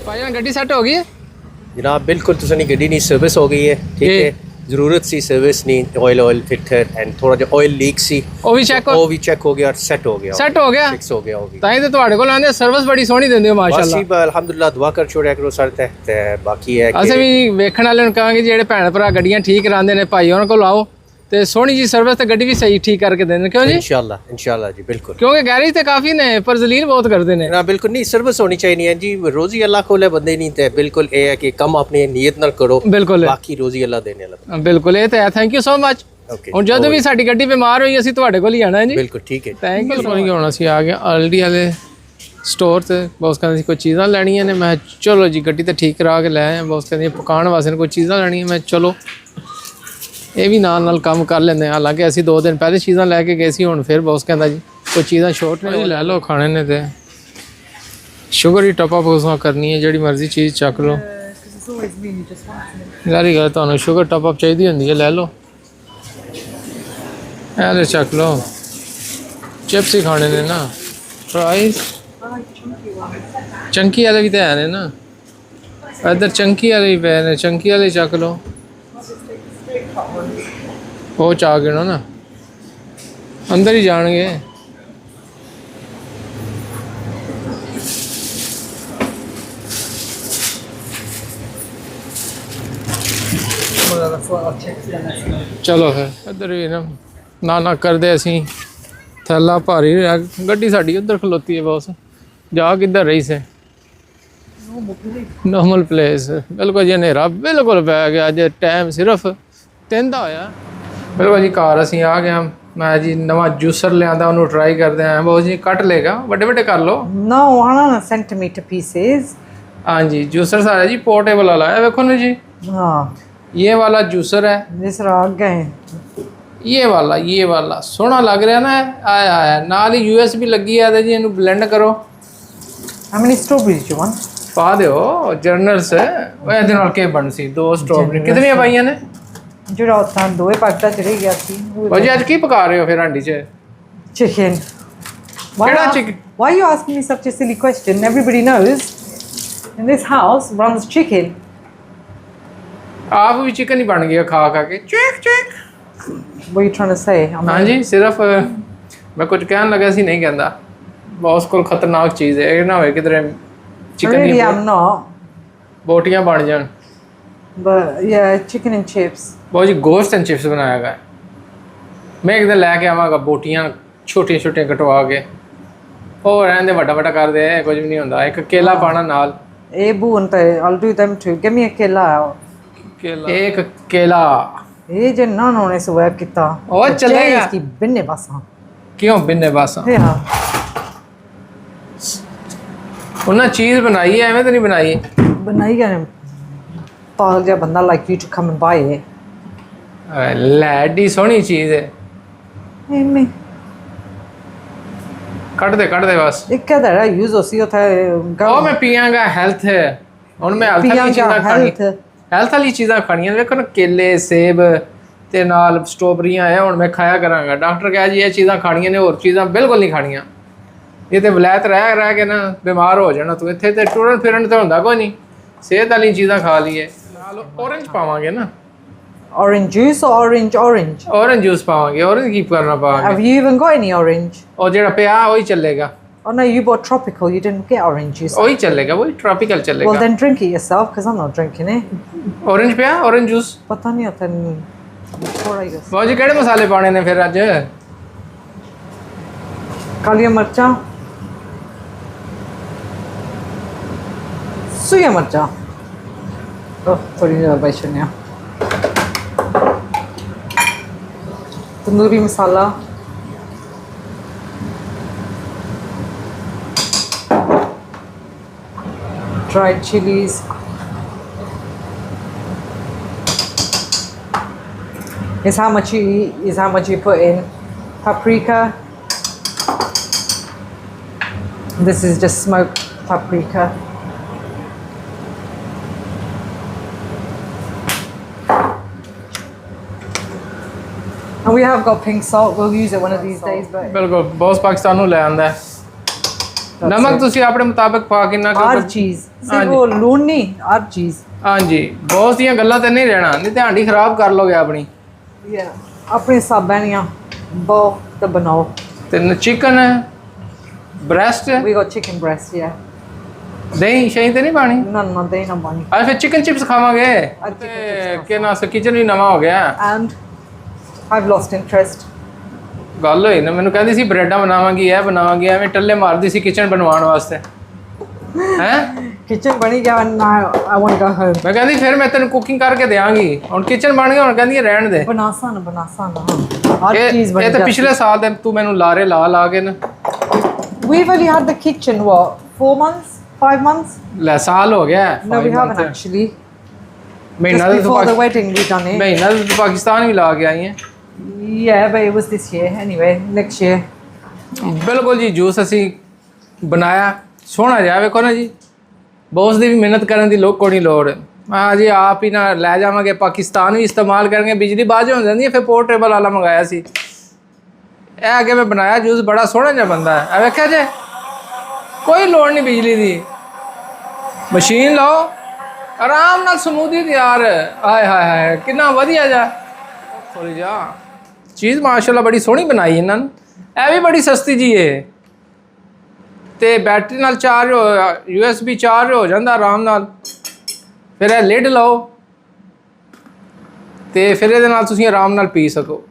ਭਾਈ ਜਾਨ ਗੱਡੀ ਸੈੱਟ ਹੋ ਗਈ ਹੈ जनाब बिल्कुल तुसानी गड्डी नी सर्विस हो गई है। ठीक है ਜ਼ਰੂਰਤ ਸੀ ਸਰਵਿਸ ਨਹੀਂ ਆਇਲ ਫਿਲਟਰ ਐਂਡ ਥੋੜਾ ਜਿਹਾ ਆਇਲ ਲੀਕ ਸੀ ਉਹ ਵੀ ਚੈੱਕ ਉਹ ਵੀ ਚੈੱਕ ਹੋ ਗਿਆ ਔਰ ਸੈੱਟ ਹੋ ਗਿਆ ਸੈੱਟ ਹੋ ਗਿਆ ਫਿਕਸ ਹੋ ਗਿਆ ਉਹ ਵੀ ਤਾਂ ਹੀ ਤੇ ਤੁਹਾਡੇ ਕੋਲ ਆਂਦੇ ਸਰਵਿਸ ਬੜੀ ਸੋਹਣੀ ਦਿੰਦੇ ਹੋ ਮਾਸ਼ਾਅੱਲਾ ਅਸੀਂ ਅਲਹਮਦੁਲਿਲਾ ਦੁਆ ਕਰ ਛੋੜਿਆ ਕਰੋ ਸਰ ਤੇ ਬਾਕੀ ਹੈ ਅਸੀਂ ਵੀ ਵੇਖਣ ਵਾਲਿਆਂ ਨੂੰ ਕਹਾਂਗੇ ਜਿਹੜੇ ਭੈਣ ਭਰਾ ਗੱਡੀਆਂ ਠੀਕ ਕਰਾਉਂਦੇ ਨੇ ਭਾਈ ਉਹਨਾਂ ਕੋਲ ਆਓ ਤੇ ਸੋਹਣੀ ਜੀ ਸਰਵਿਸ ਤੇ ਗੱਡੀ ਵੀ ਸਹੀ ਠੀਕ ਕਰਕੇ ਦਿੰਦੇ ਨੇ ਕਿਉਂ ਜੀ ਇਨਸ਼ਾਅੱਲਾ ਜੀ ਬਿਲਕੁਲ ਕਿਉਂਕਿ ਗੈਰੇਜ ਤੇ ਕਾਫੀ ਨੇ ਪਰ ਜ਼ਲੀਲ ਬਹੁਤ ਕਰਦੇ ਨੇ ਨਾ ਬਿਲਕੁਲ ਨਹੀਂ ਸਰਵਿਸ ਹੋਣੀ ਚਾਹੀਦੀ ਹੈ ਜੀ ਰੋਜ਼ੀ ਅੱਲਾਹ ਕੋਲੇ ਬੰਦੇ ਨਹੀਂ ਤੇ ਬਿਲਕੁਲ ਇਹ ਹੈ ਕਿ ਕੰਮ ਆਪਣੀ ਨੀਅਤ ਨਾਲ ਕਰੋ ਬਿਲਕੁਲ ਬਾਕੀ ਰੋਜ਼ੀ ਅੱਲਾਹ ਦੇਣੇ ਵਾਲਾ ਬਿਲਕੁਲ ਇਹ ਤਾਂ ਹੈ thank you so much okay ਹੁਣ ਜਦੋਂ ਵੀ ਸਾਡੀ ਗੱਡੀ ਬਿਮਾਰ ਹੋਈ ਅਸੀਂ ਤੁਹਾਡੇ ਕੋਲ ਹੀ ਆਣਾ ਹੈ ਜੀ ਬਿਲਕੁਲ ਠੀਕ ਹੈ ਥੈਂਕ ਯੂ ਸੋ ਮਚ ਹੁਣ ਅਸੀਂ ਆ ਗਏ ਆਲਡੀ ਵਾਲੇ ਸਟੋਰ ਤੇ ਬੌਸ ਕਹਿੰਦੇ ਸੀ ਕੋਈ ਚੀਜ਼ਾਂ ਲੈਣੀਆਂ ਨੇ ਮੈਂ ਚਲੋ ਜੀ ਗੱਡੀ ਤੇ ਠੀਕ ਕਰਾ ਕੇ ਲੈ ਆਏ ਬੌਸ ਕਹਿੰਦੇ ਪਕਾਉਣ ਵਾਸਤੇ ਕੋਈ ਚੀਜ਼ਾਂ ਲੈਣੀਆਂ ਮੈਂ ਚਲੋ ਇਹ ਵੀ ਨਾਲ ਕੰਮ ਕਰ ਲੈਂਦੇ ਹਾਲਾਂਕਿ ਅਸੀਂ 2 ਦਿਨ ਪਹਿਲੇ ਚੀਜ਼ਾਂ ਲੈ ਕੇ ਗਏ ਸੀ ਹੁਣ ਫਿਰ ਬੌਸ ਕਹਿੰਦਾ ਜੀ ਕੋਈ ਚੀਜ਼ਾਂ ਸ਼ੋਰਟ ਨੇ ਲੈ ਲਓ ਖਾਣੇ ਨੇ ਤੇ ਸ਼ੂਗਰ ਹੀ ਟੌਪ ਅਪ ਉਸਾ ਕਰਨੀ ਹੈ ਜਿਹੜੀ ਮਰਜ਼ੀ ਚੀਜ਼ ਚੱਕ ਲਓ ਯਾਰੀ ਗੱਲ ਤੁਹਾਨੂੰ ਸ਼ੂਗਰ ਟੌਪ ਅਪ ਚਾਹੀਦੀ ਹੁੰਦੀ ਹੈ ਲੈ ਲਓ ਇਹ ਲੈ ਚੱਕ ਲਓ ਚਿਪਸ ਹੀ ਖਾਣੇ ਨੇ ਨਾ ਫਰਾਈਜ਼ ਚੰਕੀ ਵਾਲੇ ਵੀ ਤਾਂ ਹੈ ਨੇ ਨਾ ਇੱਧਰ ਚੰਕੀ ਵਾਲੇ ਵੀ ਪਏ ਨੇ ਚੰਕੀ ਵਾਲੇ ਚੱਕ ਲਓ ਉਹ ਚਾਹ ਗਿਣੋ ਨਾ ਅੰਦਰ ਹੀ ਜਾਣਗੇ ਚਲੋ ਫਿਰ ਇੱਧਰ ਵੀ ਨਾ ਕਰਦੇ ਅਸੀਂ ਥੈਲਾ ਭਾਰੀ ਰਿਹਾ ਗੱਡੀ ਸਾਡੀ ਉੱਧਰ ਖਲੋਤੀ ਹੈ ਬੌਸ ਜਾ ਕਿੱਧਰ ਰਹੀ ਸੇ ਨੋਰਮਲ ਪਲੇਸ ਬਿਲਕੁਲ ਜੀ ਹਨੇਰਾ ਬਿਲਕੁਲ ਪੈ ਗਿਆ ਅੱਜ ਟਾਈਮ ਸਿਰਫ 3 ਦਾ ਹੋਇਆ ਬਿਲਕੁਲ ਜੀ ਘਰ ਅਸੀਂ ਆ ਗਏ ਮੈਂ ਜੀ ਨਵਾਂ ਜੂਸਰ ਲਿਆਂਦਾ ਉਹਨੂੰ ਟਰਾਈ ਕਰਦੇ ਆਂ ਬਹੁਤ ਜੀ ਕੱਟ ਲੇਗਾ ਵੱਡੇ ਵੱਡੇ ਕਰ ਲਓ No, 1 centimeter pieces. हाँ जी जूसर सारा जी पोर्टेबल वाला है देखो ना जी हाँ, ये वाला जूसर है जिस तरह आ गए ये वाला सोहना लग रहा ना आया आया नाल ही USB लगी है जी इन्हू ब्लेंड करो how many strawberries do you want? पा दिओ जर्नल्स वो ਇਹਦੇ ਨਾਲ ਕੀ ਬਣ ਸੀ 2 ਸਟ੍ਰਾਬੇਰੀ ਕਿਤਨੀਆਂ ਪਾਈਆਂ ਨੇ ਜਿਹੜਾ ਉਤਾਂ ਦੋਏ ਪੱਕਦਾ ਚਲੇ ਗਿਆ ਸੀ ਭਾਜੀ ਅੱਜ ਕੀ ਪਕਾ ਰਹੇ ਹੋ ਫਿਰ ਹਾਂਡੀ 'ਚ chicken. Why ਕਿਹੜਾ ask- chicken? Why are you asking me such a silly question? Everybody knows in this house runs chicken. ਆਪ ਵੀ ਚਿਕਨ ਹੀ ਬਣ ਗਿਆ ਖਾ ਖਾ ਕੇ check check What are you trying to say? ਹਾਂਜੀ ਸਿਰਫ ਮੈਂ ਕੁਝ ਕਹਿਣ ਲੱਗਾ ਸੀ ਨਹੀਂ ਕਹਿੰਦਾ ਬੌਸ ਕੋਲ ਖਤਰਨਾਕ ਚੀਜ਼ ਹੈ ਇਹ ਨਾ ਹੋਏ ਕਿਧਰੇ chicken Really, the I'm not. ਬੋਟੀਆਂ ਬਣ ਜਾਣ But yeah, chicken and chips. ਬਹੁਤ ਜੀ ਗੋਸ਼ਤ ਐਂਡ ਚਿਪਸ ਬਣਾਇਆ ਗਿਆ ਮੈਂ ਇੱਕ ਦਿਨ ਲੈ ਕੇ ਆਵਾਂਗਾ ਬੋਟੀਆਂ ਛੋਟੀਆਂ ਛੋਟੀਆਂ ਕਟਵਾ ਕੇ ਉਹ ਰਹਿੰਦੇ ਵੱਡਾ ਵੱਡਾ ਕਰਦੇ ਕੁਝ ਵੀ ਨਹੀਂ ਹੁੰਦਾ ਇੱਕ ਕੇਲਾ ਪਾਣਾ ਨਾਲ Ebu and I'll do them too. Give me a killer. ਇੱਕ ਕੇਲਾ ਇਹ ਜੇ ਨਾ ਹੋਣੇ ਸੋ ਵਰਕ ਕੀਤਾ ਉਹ ਚੱਲੇਗਾ। ਇਸ ਕੀ ਬਿੰਨੇ ਬਸਾਂ ਕਿਉਂ ਬਿੰਨੇ ਬਾਸਾਂ ਹਾਂ ਉਹਨਾਂ ਚੀਜ਼ ਬਣਾਈ ਹੈ ਐਵੇਂ ਤਾਂ ਨਹੀਂ ਬਣਾਈ ਬਣਾਈ ਗਏ ਪਾਗਲ ਜਿਹਾ ਬੰਦਾ like you to come and buy it ਲੈ ਏਡੀ ਸੋਹਣੀ ਚੀਜ਼ ਹੈ ਐਵੇਂ ਕੱਢ ਦੇ ਬਸ ਇੱਕ ਕਹਦਾ ਯੂਜ਼ ਹੋਸੀ ਉਥੇ ਉਹ ਮੈਂ ਪੀਆਂਗਾ ਹੈਲਥ ਹੈ ਹੁਣ ਮੈਂ ਹੈਲਥ ਵਾਲੀ ਚੀਜ਼ਾਂ ਖਾਣੀ ਹੈਲਥ ਵਾਲੀ ਚੀਜ਼ਾਂ ਖਾਣੀਆਂ ਵੇਖੋ ਨਾ ਕੇਲੇ ਸੇਬ ਤੇ ਨਾਲ ਸਟ੍ਰਾਬੇਰੀਆਂ ਆ ਹੁਣ ਮੈਂ ਖਾਇਆ ਕਰਾਂਗਾ ਡਾਕਟਰ ਕਹੇ ਜੀ ਇਹ ਚੀਜ਼ਾਂ ਖਾਣੀਆਂ ਨੇ ਹੋਰ ਚੀਜ਼ਾਂ ਬਿਲਕੁਲ ਨਹੀਂ ਖਾਣੀਆਂ ਇਹ ਤੇ ਵਲੈਤ ਰਹਿ ਕੇ ਨਾ ਬਿਮਾਰ ਹੋ ਜਾਣਾ ਤੂੰ ਇੱਥੇ ਤੇ ਟੁਰਨ ਫਿਰਨ ਤੇ ਹੁੰਦਾ ਕੋਈ ਨਹੀਂ ਸਿਹਤ ਵਾਲੀ ਚੀਜ਼ਾਂ ਖਾ ਲਈਏ ਨਾਲ ਔਰੰਜ ਪਾਵਾਂਗੇ ਨਾ orange juice or orange orange juice ਪਾਵਾਂਗੇ ਔਰੰਜ ਕੀ ਕਰਨਾ ਪਾਵਾਂਗੇ have you even got any orange ਉਹ ਜਿਹੜਾ ਪਿਆ ਉਹੀ ਚੱਲੇਗਾ oh no you bought tropical you didn't get orange juice ਉਹੀ ਚੱਲੇਗਾ ਉਹੀ ਟ੍ਰੋਪੀਕਲ well ਚੱਲੇਗਾ then drink it yourself because I'm not drinking it orange ਪਿਆ ਔਰੰਜ ਜੂਸ ਪਤਾ ਨਹੀਂ ਉਥੇ ਥੋੜਾ ਹੀ ਬਸ ਬਾਜੀ ਕਿਹੜੇ ਮਸਾਲੇ ਪਾਣੇ ਨੇ ਫਿਰ ਅੱਜ ਕਾਲੀਆਂ ਮਿਰਚਾਂ ਸੂਈਆਂ ਮਿਰਚਾਂ ਉਹ ਥੋੜੀ ਜਿਹੀ ਬਾਈ ਸੁਣਿਆ tandoori masala dried chilies is how much you put in paprika. This is just smoked paprika. And we have got pink salt. We'll use it one of these days. But ਬਿਲਕੁਲ ਬਹੁਤ ਪਾਕਿਸਤਾਨ ਨੂੰ ਲੈ ਆਂਦਾ ਨਮਕ ਤੁਸੀਂ ਆਪਣੇ ਮੁਤਾਬਕ ਪਾ ਕੇ ਨਾ हर चीज सिर्फ वो लून नहीं हर चीज ਹਾਂਜੀ ਬਹੁਤ ਦੀਆਂ ਗੱਲਾਂ ਤੇ ਨਹੀਂ ਰਹਿਣਾ, ਨਹੀਂ ਤੇ ਹਾਂਡੀ ਖਰਾਬ ਕਰ ਲੋਗੇ ਆਪਣੀ। Yeah. अपने हिसाबे नहीं बो तो बनाओ। ਤੇ chicken breast We got chicken breast, yeah. ਦਹੀਂ ਸ਼ਹੀਂ ਤੇ ਨਹੀਂ ਪਾਣੀ? No, they no money. ਆ ਫਿਰ ਚਿਕਨ ਚਿਪਸ ਖਾਵਾਂਗੇ। ਕਿ ਨਾ ਕਿਚਨ ਵੀ ਨਵਾਂ ਹੋ ਗਿਆ। And I've lost interest. ਗੱਲ ਹੋਈ ਨਾ, ਮੈਨੂੰ ਕਹਿੰਦੀ ਸੀ ਬ੍ਰੈਡਾਂ ਬਣਾਵਾਂਗੀ, ਇਹ ਬਣਾਵਾਂਗੀ, ਐਵੇਂ ਟੱਲੇ ਮਾਰਦੀ ਸੀ ਕਿਚਨ ਬਣਵਾਉਣ ਵਾਸਤੇ ਹੈ। Kitchen बनी गया and now I want to go home. ਮੈਂ ਕਹਿੰਦੀ ਫਿਰ ਮੈਂ ਤੈਨੂੰ ਕੁਕਿੰਗ ਕਰਕੇ ਦੇਵਾਂਗੀ, ਹੁਣ ਕਿਚਨ ਬਣ ਗਿਆ, ਹੁਣ ਕਹਿੰਦੀ ਰਹਿਣ ਦੇ। बनासा ना हर चीज ਇਹ बन ਤਾਂ ਪਿਛਲੇ ਸਾਲ ਦੇ ਤੂੰ ਮੈਨੂੰ ਲਾਰੇ ਲਾ ਕੇ ਨਾ। We've only had the kitchen what 4 months 5 months? ਲੈ ਸਾਲ ਹੋ ਗਿਆ। No, we haven't actually. ਮਹੀਨਾ Just before the wedding we done it. ਮਹੀਨਾ ਤਾਂ ਪਾਕਿਸਤਾਨ ਵੀ ਲਾ ਕੇ ਆਈ ਹੈ। Yeah, but it was this year anyway. Next year. ਬਿਲਕੁਲ ਜੀ, ਜੂਸ ਅਸੀਂ ਬਣਾਇਆ ਸੋਹਣਾ ਜਿਹਾ, ਵੇਖੋ ਨਾ ਜੀ, ਬਹੁਤ ਦੀ ਵੀ ਮਿਹਨਤ ਕਰਨ ਦੀ ਕੋਈ ਨਹੀਂ ਲੋੜ। ਹਾਂ ਜੀ, ਆਪ ਹੀ ਨਾ ਲੈ ਜਾਵਾਂਗੇ ਪਾਕਿਸਤਾਨ ਵੀ ਇਸਤੇਮਾਲ ਕਰਾਂਗੇ, ਬਿਜਲੀ ਬਾਜ ਹੋ ਜਾਂਦੀ ਹੈ। ਫਿਰ ਪੋਰਟੇਬਲ ਵਾਲਾ ਮੰਗਾਇਆ ਸੀ, ਇਹ ਅੱਗੇ ਮੈਂ ਬਣਾਇਆ ਜੂਸ, ਬੜਾ ਸੋਹਣਾ ਜਿਹਾ ਬੰਦਾ ਹੈ। ਵੇਖਿਆ ਜੇ ਕੋਈ ਲੋੜ ਨਹੀਂ ਬਿਜਲੀ ਦੀ, ਮਸ਼ੀਨ ਲਾਓ ਆਰਾਮ ਨਾਲ ਸਮੂਦੀ ਤਿਆਰ। ਹਾਏ ਹਾਏ ਹਾਏ ਕਿੰਨਾ ਵਧੀਆ ਜਾ ਥੋੜੀ ਜਾ ਚੀਜ਼, ਮਾਸ਼ਾਅੱਲਾ ਬੜੀ ਸੋਹਣੀ ਬਣਾਈ ਇਹਨਾਂ ਨੇ। ਇਹ ਵੀ ਬੜੀ ਸਸਤੀ ਜੀ ਹੈ ਤੇ ਬੈਟਰੀ ਨਾਲ ਚਾਰਜ USB ਚਾਰਜ ਹੋ ਜਾਂਦਾ ਆਰਾਮ ਨਾਲ। ਫਿਰ ਇਹ ਲਿਡ ਲਾਓ ਤੇ ਫਿਰ ਇਹਦੇ ਨਾਲ ਤੁਸੀਂ ਆਰਾਮ ਨਾਲ ਪੀ ਸਕੋ।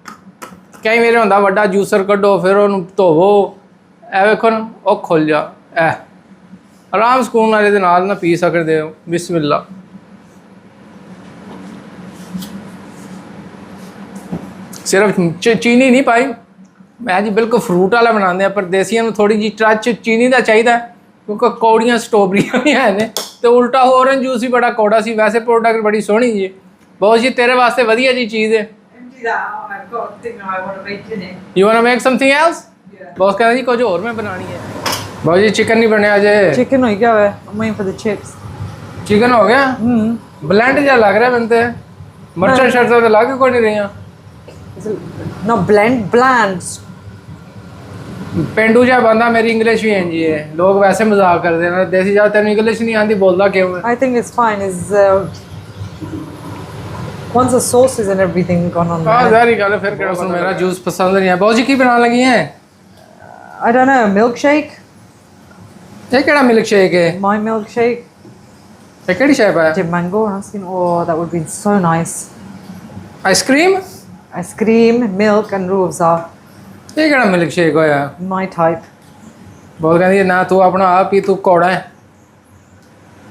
ਕਈ ਵਾਰ ਹੁੰਦਾ ਵੱਡਾ ਜੂਸਰ ਕੱਢੋ, ਫਿਰ ਉਹਨੂੰ ਧੋਵੋ, ਇਹ ਵੇਖੋ ਨਾ ਉਹ ਖੁੱਲ ਜਾ, ਇਹ ਆਰਾਮ ਸਕੂਨ ਨਾਲ ਇਹਦੇ ਨਾਲ ਨਾ ਪੀ ਸਕਦੇ ਹੋ। ਬਿਸਮਿਲ੍ਲਾ। ਸਿਰਫ ਚੀਨੀ ਨਹੀਂ ਪਾਈ ਮੈਂ ਜੀ, ਬਿਲਕੁਲ ਫਰੂਟ ਵਾਲਾ ਬਣਾਉਂਦੇ ਆ, ਪਰ ਦੇਸੀਆਂ ਨੂੰ ਥੋੜੀ ਜਿਹੀ ਟੱਚ ਚੀਨੀ ਦਾ ਚਾਹੀਦਾ, ਕਿਉਂਕਿ ਕੌੜੀਆਂ ਸਟ੍ਰਾਬੇਰੀਆਂ ਵੀ ਹੈ ਨੇ ਤੇ ਉਲਟਾ ਔਰੰਜ ਜੂਸ ਵੀ ਬੜਾ ਕੌੜਾ ਸੀ। ਵੈਸੇ ਪ੍ਰੋਡਕਟ ਬੜੀ ਸੋਹਣੀ ਜੀ, ਬਹੁਤ ਜੀ ਤੇਰੇ ਵਾਸਤੇ ਵਧੀਆ ਜੀ ਚੀਜ਼ ਹੈ। You want to make something else? ਬਹੁਤ ਕਹਿੰਦਾ ਜੀ ਕੁਝ ਹੋਰ ਮੈਂ ਬਣਾਣੀ ਹੈ। ਬਹੁਤ ਜੀ ਚਿਕਨ ਨਹੀਂ ਬਣਿਆ ਅਜੇ। Chicken हो गया है. I'm waiting for the chips. Chicken ਹੋ ਗਿਆ? ਬਲੈਂਡ ਜਿਹਾ ਲੱਗ ਰਿਹਾ ਮੈਨੂੰ ਤੇ, ਮਿਰਚਾਂ ਸ਼ਰਤਾਂ ਤੇ ਲੱਗ ਕੋਈ ਨਹੀਂ ਰਹੀਆਂ। No, bland. ਪਿੰਡੂ ਜਿਹਾ ਬੰਦਾ, ਮੇਰੀ ਇੰਗਲਿਸ਼ ਵੀ ਇੰਜੀ ਹੈ, ਲੋਕ ਵੈਸੇ ਮਜ਼ਾਕ ਕਰਦੇ ਨੇ ਦੇਸੀ ਜਾ ਤੈਨੂੰ ਇੰਗਲਿਸ਼ ਨਹੀਂ ਆਉਂਦੀ, ਬੋਲਦਾ ਕਿਉਂ ਹੈ? I think it's fine. Once the sauces and everything gone on. ਹਾਂ ਜ਼ਾਰੀ ਗੱਲ, ਫਿਰ ਕਿਹੜਾ ਤੁਹਾਨੂੰ ਮੇਰਾ ਜੂਸ ਪਸੰਦ ਨਹੀਂ ਹੈ। ਬਹੁਤ ਜੀ ਕੀ ਬਣਾਉਣ ਲੱਗੀ ਹੈ? I don't know, milkshake. ਇਹ ਕਿਹੜਾ ਮਿਲਕ ਸ਼ੇਕ ਹੈ? My milkshake. ਇਹ ਕਿਹੜੀ ਸ਼ੇਪ ਹੈ? Did mango and I was thinking, oh, that would be so nice. Ice cream? Ice cream, milk and ruafza. ਇਹ ਕਿਹੜਾ ਮਿਲਕ ਸ਼ੇਕ ਹੋਇਆ? My type. ਬਹੁਤ ਕਹਿੰਦੀ ਹੈ ਨਾ ਤੂੰ ਆਪਣਾ ਆਪ ਹੀ, ਤੂੰ ਕੌੜਾ ਹੈ।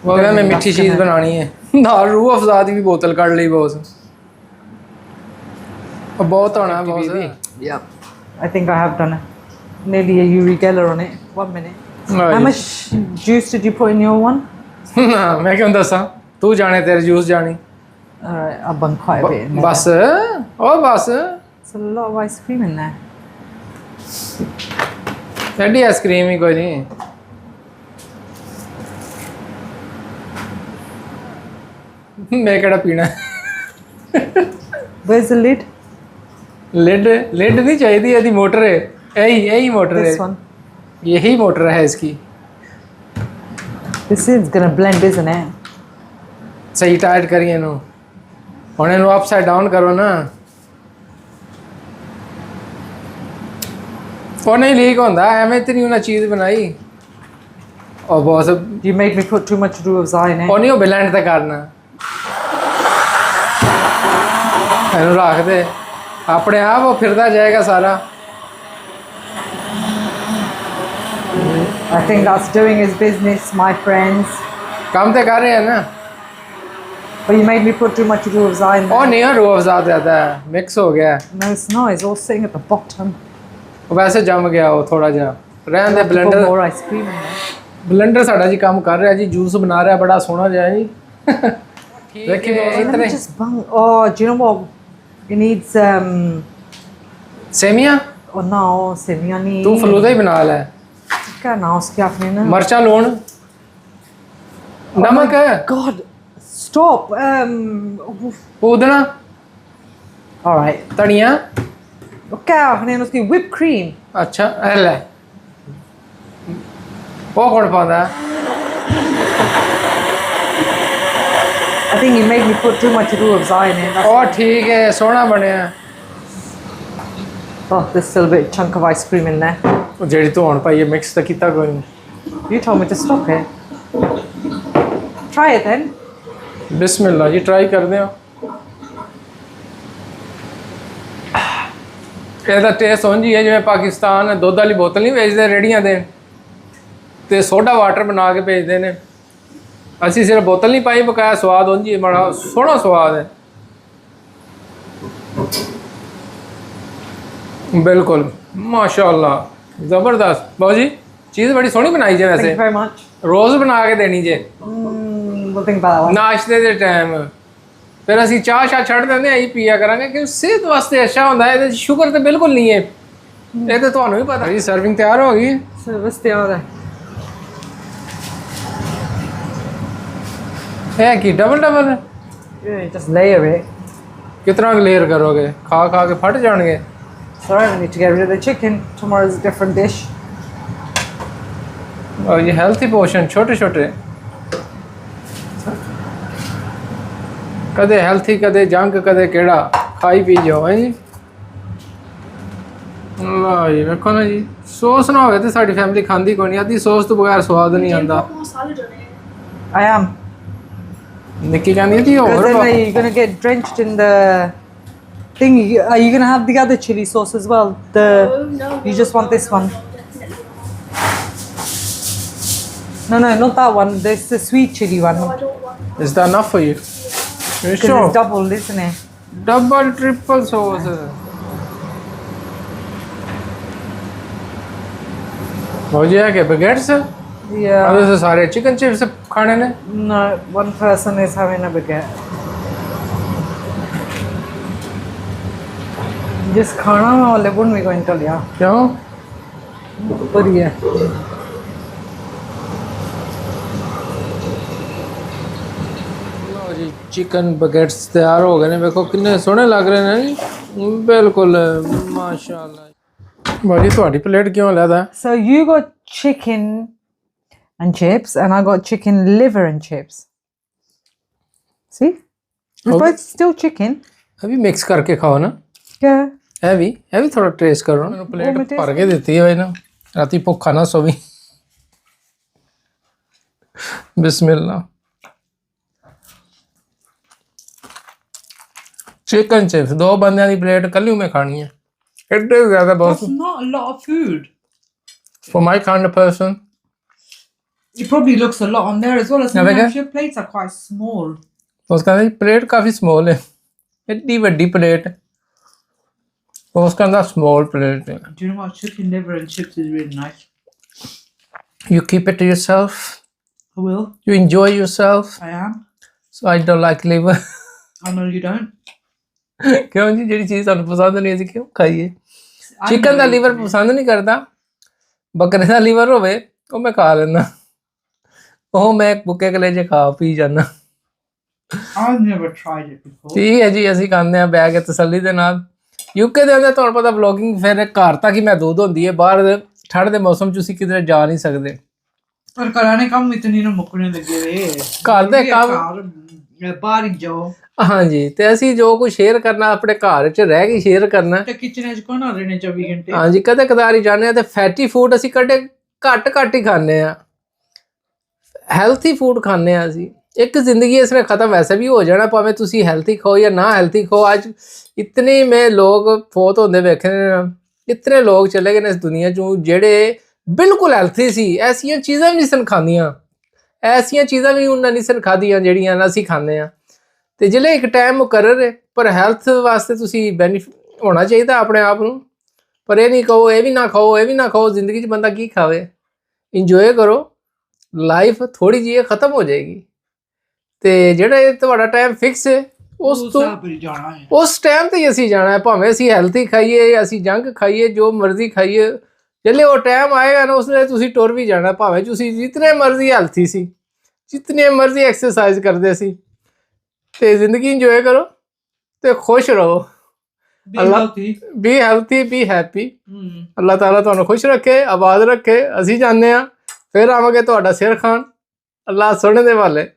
ਉਹ ਕਹਿੰਦਾ ਮੈਂ ਮਿੱਠੀ ਚੀਜ਼ ਬਣਾਉਣੀ ਹੈ, ਨਾਲ ਰੂਹ ਅਫਜ਼ਾ ਦੀ ਵੀ ਬੋਤਲ ਕੱਢ ਲਈ ਬੋਸ। ਉਹ ਬਹੁਤ ਹੋਣਾ Bose. Yep. I think I have done nearly a Urigella on it. 1 minute. How much juice did you put in your one? ਮੈਂ ਕਿਉਂ ਦੱਸਾਂ, ਤੂੰ ਜਾਣੇ, ਤੇਰੇ ਜੂਸ ਜਾਣੀ। Alright, I've done quite a bit in there. ਬਸ ਉਹ ਬਸ There's a lot of ice cream in there. ਐਡੀ ice cream ਹੀ ਕੋਈ ਨਹੀਂ। ਮੈਂ ਕਿਹੜਾ ਪੀਣਾ? Where's the lid? लिड नहीं चाहिए, यदि मोटर है, यही मोटर है। This one. यही मोटर है इसकी। This is gonna blend, isn't it? सही टाइट करिए नो, हुणे नु अपसाइड डाउन करो ना। वो नहीं लीक होंदा, एवें ते नहीं उन्हें चीज़ बनाई। और बहुत You made me put too much ruafza in it. ਉਹ ਨਹੀਂ ਉਹ ਬਲੈਂਡ ਤਾਂ ਕਰਨਾ, ਇਹਨੂੰ ਰੱਖ ਦੇ, ਆਪਣੇ ਆਪ ਉਹ ਫਿਰਦਾ ਜਾਏਗਾ ਸਾਰਾ। I think that's doing his business, my friends. ਕੰਮ ਤੇ ਕਰ ਰਹੇ हैं ना। But you made me put too much ruafza in ਉਹ there. ਨਹੀਂ ਹੈ, रूह अफ़ज़ा ज़्यादा है, मिक्स हो गया है। No, it's not. It's all sitting at the bottom. ਵੈਸੇ ਜੰਮ ਗਿਆ ਉਹ ਥੋੜਾ ਜਿਹਾ, ਰਹਿਣ ਦੇ। Put blender more ice cream in there. Blender ਸਾਡਾ ਜੀ ਕੰਮ ਕਰ ਰਿਹਾ ਜੀ, ਜੂਸ ਬਣਾ ਰਿਹਾ ਬੜਾ ਸੋਹਣਾ ਜਿਹਾ ਜੀ। ਦੇਖੀ Let me just bang. Oh, do you know what? It needs ਸੇਮੀਆਂ Oh no, semiani. ਤੂੰ ਫਲੂਦਾ ਹੀ ਬਣਾ ਲੈ। क्या ना उसके आपने ना. ਮਰਚਾਂ ਲੂਣ ਨਮਕ God, stop. ਪੂਦਣਾ All right. ਧਨੀਆ। क्या आपने उसकी whipped cream. ਅੱਛਾ ਇਹ ਲੈ, ਉਹ ਕੌਣ ਪਾਉਂਦਾ? I think you made me put too much ruh afza in it. That's ਉਹ ਠੀਕ ਹੈ ਸੋਹਣਾ ਬਣਿਆ Oh, there's still a bit chunk of ice cream in there. ਉਹ ਜਿਹੜੀ ਤੂੰ ਹੁਣ ਪਾਈ ਹੈ ਮਿਕਸ ਤਾਂ ਕੀਤਾ ਕੋਈ ਨਹੀਂ You told me to stop it. Try it then. ਬਿਸਮਿਲ੍ਲਾ ਜੀ ਟਰਾਈ ਕਰਦੇ ਹਾਂ ਇਹਦਾ ਟੇਸਟ ਉਂਝ ਹੈ ਜਿਵੇਂ ਪਾਕਿਸਤਾਨ ਦੁੱਧ ਵਾਲੀ ਬੋਤਲ ਨਹੀਂ ਵੇਚਦੇ ਰੇੜੀਆਂ ਦੇ ਤੇ ਸੋਡਾ ਵਾਟਰ ਬਣਾ ਕੇ ਭੇਜਦੇ ਨੇ ਅਸੀਂ ਸਿਰਫ ਬੋਤਲ ਨਹੀਂ ਪਾਈ ਬਕਾਇਆ ਸਵਾਦ ਉਂਝ ਹੀ ਬੜਾ ਸੋਹਣਾ ਸਵਾਦ ਹੈ ਬਿਲਕੁਲ ਮਾਸ਼ਾਅੱਲਾ ਜ਼ਬਰਦਸਤ ਬਾਊ ਜੀ ਚੀਜ਼ ਬੜੀ ਸੋਹਣੀ ਬਣਾਈ ਜੇ Thank ਵੈਸੇ you very much. ਰੋਜ਼ ਬਣਾ ਕੇ ਦੇਣੀ ਜੇ We'll think about that one. ਨਾਸ਼ਤੇ ਦੇ ਟਾਈਮ ਫਿਰ ਅਸੀਂ ਚਾਹ ਛੱਡ ਦਿੰਦੇ ਆਂ ਹੀ ਪੀਆ ਕਰਾਂਗੇ ਕਿ ਸਿਹਤ ਵਾਸਤੇ ਅੱਛਾ ਹੁੰਦਾ ਹੈ ਇਹਦੇ 'ਚ ਸ਼ੂਗਰ ਤੇ ਬਿਲਕੁਲ ਨਹੀਂ ਹੈ ਇਹ ਤਾਂ ਤੁਹਾਨੂੰ ਵੀ ਪਤਾ ਜੀ ਸਰਵਿੰਗ ਤਿਆਰ ਹੋ ਗਈ So what's the other? ਹੈ ਕੀ double Yeah, just layer it. ਕਿਤਨਾ ਲੇਅਰ ਕਰੋਗੇ ਖਾ ਕੇ ਫਟ ਜਾਣਗੇ So I don't need to get rid of the chicken. Tomorrow's a different dish. और ये हेल्थी पोर्शन छोटे छोटे कदे हेल्थी कदे जंक कदे केड़ा खाई पी जाओ है जी वाह जी देखो ना जी सॉस ना होवे ते साडी फैमिली खांदी कोई नहीं आधी सॉस तो बगैर स्वाद नहीं आंदा I am. निक्की कहंदी है जी Because और then you're gonna get drenched in the thing. Are you gonna have the other chili sauce as well? You just want this one. No, not that one. There's the sweet chili one. is that enough for you you Because sure it's double, isn't it? double triple sauce हो जाए क्या baguettes Yeah. अबे से सारे chicken chips खाने ने No, one person is having a baguette. Just खाना वाले wouldn't we going to लिया? क्यों बढ़िया. ਲਓ ਜੀ ਚਿਕਨ ਬਗੇਟਸ ਤਿਆਰ ਹੋ ਗਏ ਨੇ ਵੇਖੋ ਕਿੰਨੇ ਸੋਹਣੇ ਲੱਗ ਰਹੇ ਨੇ ਜੀ ਬਿਲਕੁਲ ਮਾਸ਼ਾਅੱਲਾ ਬਾਜੀ ਤੁਹਾਡੀ ਪਲੇਟ ਕਿਉਂ ਲੈਦਾ So you got chicken and chips, and I got chicken liver and chips. See? It's both still chicken. ਇਹ ਵੀ ਮਿਕਸ ਕਰਕੇ ਖਾਓ ਨਾ Yeah. ਇਹ ਵੀ ਥੋੜਾ ਟੇਸਟ ਕਰੋ ਮੈਨੂੰ ਪਲੇਟ ਭਰ ਕੇ ਦਿੱਤੀ ਹੋਈ ਨਾ ਰਾਤੀ ਭੁੱਖਾ ਨਾ ਸੋਵੀ ਬਿਸਮਿਲ੍ਲਾ चिकन चिप्स 2 बंदियां की प्लेट कल मैं खानी है इतने ज्यादा बहुत not a lot of food. for my kind of person It probably looks a lot on there as well. Yeah, Sometimes your plates are quite small. तो उसका अंदर प्लेट काफी स्मॉल है इतनी बड़ी प्लेट तो उसका अंदर स्मॉल प्लेट है Do you know what? Chicken liver and chips is really nice. you keep it to yourself I will. you enjoy yourself I am. so I don't like liver I know you don't. क्यों जी ਜਿਹੜੀ ਚੀਜ਼ ਤੁਹਾਨੂੰ ਪਸੰਦ ਨਹੀਂ ਅਸੀਂ ਕਿਉਂ ਖਾਈਏ chicken ਦਾ liver ਪਸੰਦ ਨਹੀਂ ਕਰਦਾ ਬੱਕਰੇ ਦਾ ਲੀਵਰ ਹੋਵੇ ਉਹ ਮੈਂ ਖਾ ਲੈਂਦਾ ਉਹ ਮੈਂ ਬੁੱਕੇ ਕਲੇਜੇ ਖਾ ਪੀ ਜਾਂਦਾ I've never tried it before. ਠੀਕ ਹੈ ਜੀ ਅਸੀਂ ਖਾਂਦੇ ਆ ਬੈ ਕੇ ਤਸੱਲੀ ਦੇ ਨਾਲ ਯੂਕੇ ਦੇ ਅੰਦਰ ਤੁਹਾਨੂੰ ਪਤਾ ਵਲੌਗਿੰਗ ਫਿਰ ਘਰ ਤੱਕ ਹੀ ਮਹਦੂਦ ਹੁੰਦੀ ਹੈ ਬਾਹਰ ਠੰਡ ਦੇ ਮੌਸਮ 'ਚ ਤੁਸੀਂ ਕਿਧਰੇ ਜਾ ਨਹੀਂ ਸਕਦੇ पर कराने काम इतनी ना मुकने लगे वे ਘਰ ਦੇ ਕੰਮ बाहर ही जाओ ਹਾਂਜੀ ਤੇ ਅਸੀਂ ਜੋ ਕੁਝ ਸ਼ੇਅਰ ਕਰਨਾ ਆਪਣੇ ਘਰ 'ਚ ਰਹਿ ਕੇ ਸ਼ੇਅਰ ਕਰਨਾ तो किचन च कौन आ रहे 24 घंटे ਹਾਂਜੀ ਕਦੇ ਕਦਾਰ ਹੀ ਜਾਂਦੇ ਆ ਤੇ ਫੈਟੀ ਫੂਡ ਅਸੀਂ ਘੱਟ ਹੀ ਖਾਂਦੇ ਆ ਹੈਲਥੀ ਫੂਡ ਖਾਂਦੇ ਆ ਅਸੀਂ ਇੱਕ ਜ਼ਿੰਦਗੀ ਇਸ ਨੇ ਖਤਮ ਵੈਸੇ ਵੀ ਹੋ ਜਾਣਾ ਭਾਵੇਂ ਤੁਸੀਂ ਹੈਲਥੀ ਖਾਓ ਜਾਂ ਨਾ ਹੈਲਥੀ ਖਾਓ ਅੱਜ ਇਤਨੇ ਮੈਂ ਲੋਕ ਫੌਤ ਹੁੰਦੇ ਵੇਖੇ ਨੇ ਇਤਨੇ ਲੋਕ ਚਲੇ ਗਏ ਨੇ ਇਸ ਦੁਨੀਆ 'ਚੋਂ ਜਿਹੜੇ ਬਿਲਕੁਲ ਹੈਲਥੀ ਸੀ ਐਸੀਆਂ ਚੀਜ਼ਾਂ ਵੀ ਨਹੀਂ ਸਨ ਖਾਂਦੀਆਂ ਐਸੀਆਂ ਚੀਜ਼ਾਂ ਵੀ ਉਹਨਾਂ ਨਹੀਂ ਸਨ ਖਾਧੀਆਂ ਜਿਹੜੀਆਂ ਅਸੀਂ ਖਾਂਦੇ ਆ ਤੇ ਜਿਹੜੇ ਇੱਕ ਟਾਈਮ ਮੁਕਰਰ ਹੈ ਪਰ ਹੈਲਥ ਵਾਸਤੇ ਤੁਸੀਂ ਬੈਨੀਫਿਟ ਹੋਣਾ ਚਾਹੀਦਾ ਆਪਣੇ ਆਪ ਨੂੰ ਪਰ ਇਹ ਨਹੀਂ ਕਹੋ ਇਹ ਵੀ ਨਾ ਖਾਓ ਇਹ ਵੀ ਨਾ ਖਾਓ ਜ਼ਿੰਦਗੀ 'ਚ ਬੰਦਾ ਕੀ ਖਾਵੇ ਇੰਜੋਏ ਕਰੋ ਲਾਈਫ ਥੋੜੀ ਜਿਹੀ ਖਤਮ ਹੋ ਜਾਏਗੀ ਤੇ ਜਿਹੜਾ ਇਹ ਤੁਹਾਡਾ ਟਾਈਮ ਫਿਕਸ ਹੈ ਉਸ ਟਾਈਮ ਤੇ ਹੀ ਅਸੀਂ ਜਾਣਾ ਹੈ ਭਾਵੇਂ ਅਸੀਂ ਹੈਲਥੀ ਖਾਈਏ ਅਸੀਂ ਜੰਕ ਖਾਈਏ ਜੋ ਮਰਜ਼ੀ ਖਾਈਏ ਜਿਹੜੇ ਉਹ ਟਾਈਮ ਆਏਗਾ ਨਾ ਉਸ ਵੇਲੇ ਤੁਸੀਂ ਟੁਰ ਵੀ ਜਾਣਾ ਭਾਵੇਂ ਤੁਸੀਂ ਜਿਤਨੇ ਮਰਜ਼ੀ ਹੈਲਥੀ ਸੀ ਜਿਤਨੇ ਮਰਜ਼ੀ ਐਕਸਰਸਾਈਜ਼ ਕਰਦੇ ਸੀ ਤੇ ਜ਼ਿੰਦਗੀ ਇੰਜੋਏ ਕਰੋ ਤੇ ਖੁਸ਼ ਰਹੋ ਅੱਲਾ ਬੀ ਹੈਲਥੀ ਬੀ ਹੈਪੀ ਅੱਲਾਹ ਤਾਲਾ ਤੁਹਾਨੂੰ ਖੁਸ਼ ਰੱਖੇ ਆਬਾਦ ਰੱਖੇ ਅਸੀਂ ਜਾਂਦੇ ਆ ਫਿਰ ਆਵਾਂਗੇ ਤੁਹਾਡਾ ਸਿਰ ਖਾਨ ਅੱਲਾਹ ਸੁਣਨ ਦੇ ਵਾਲੇ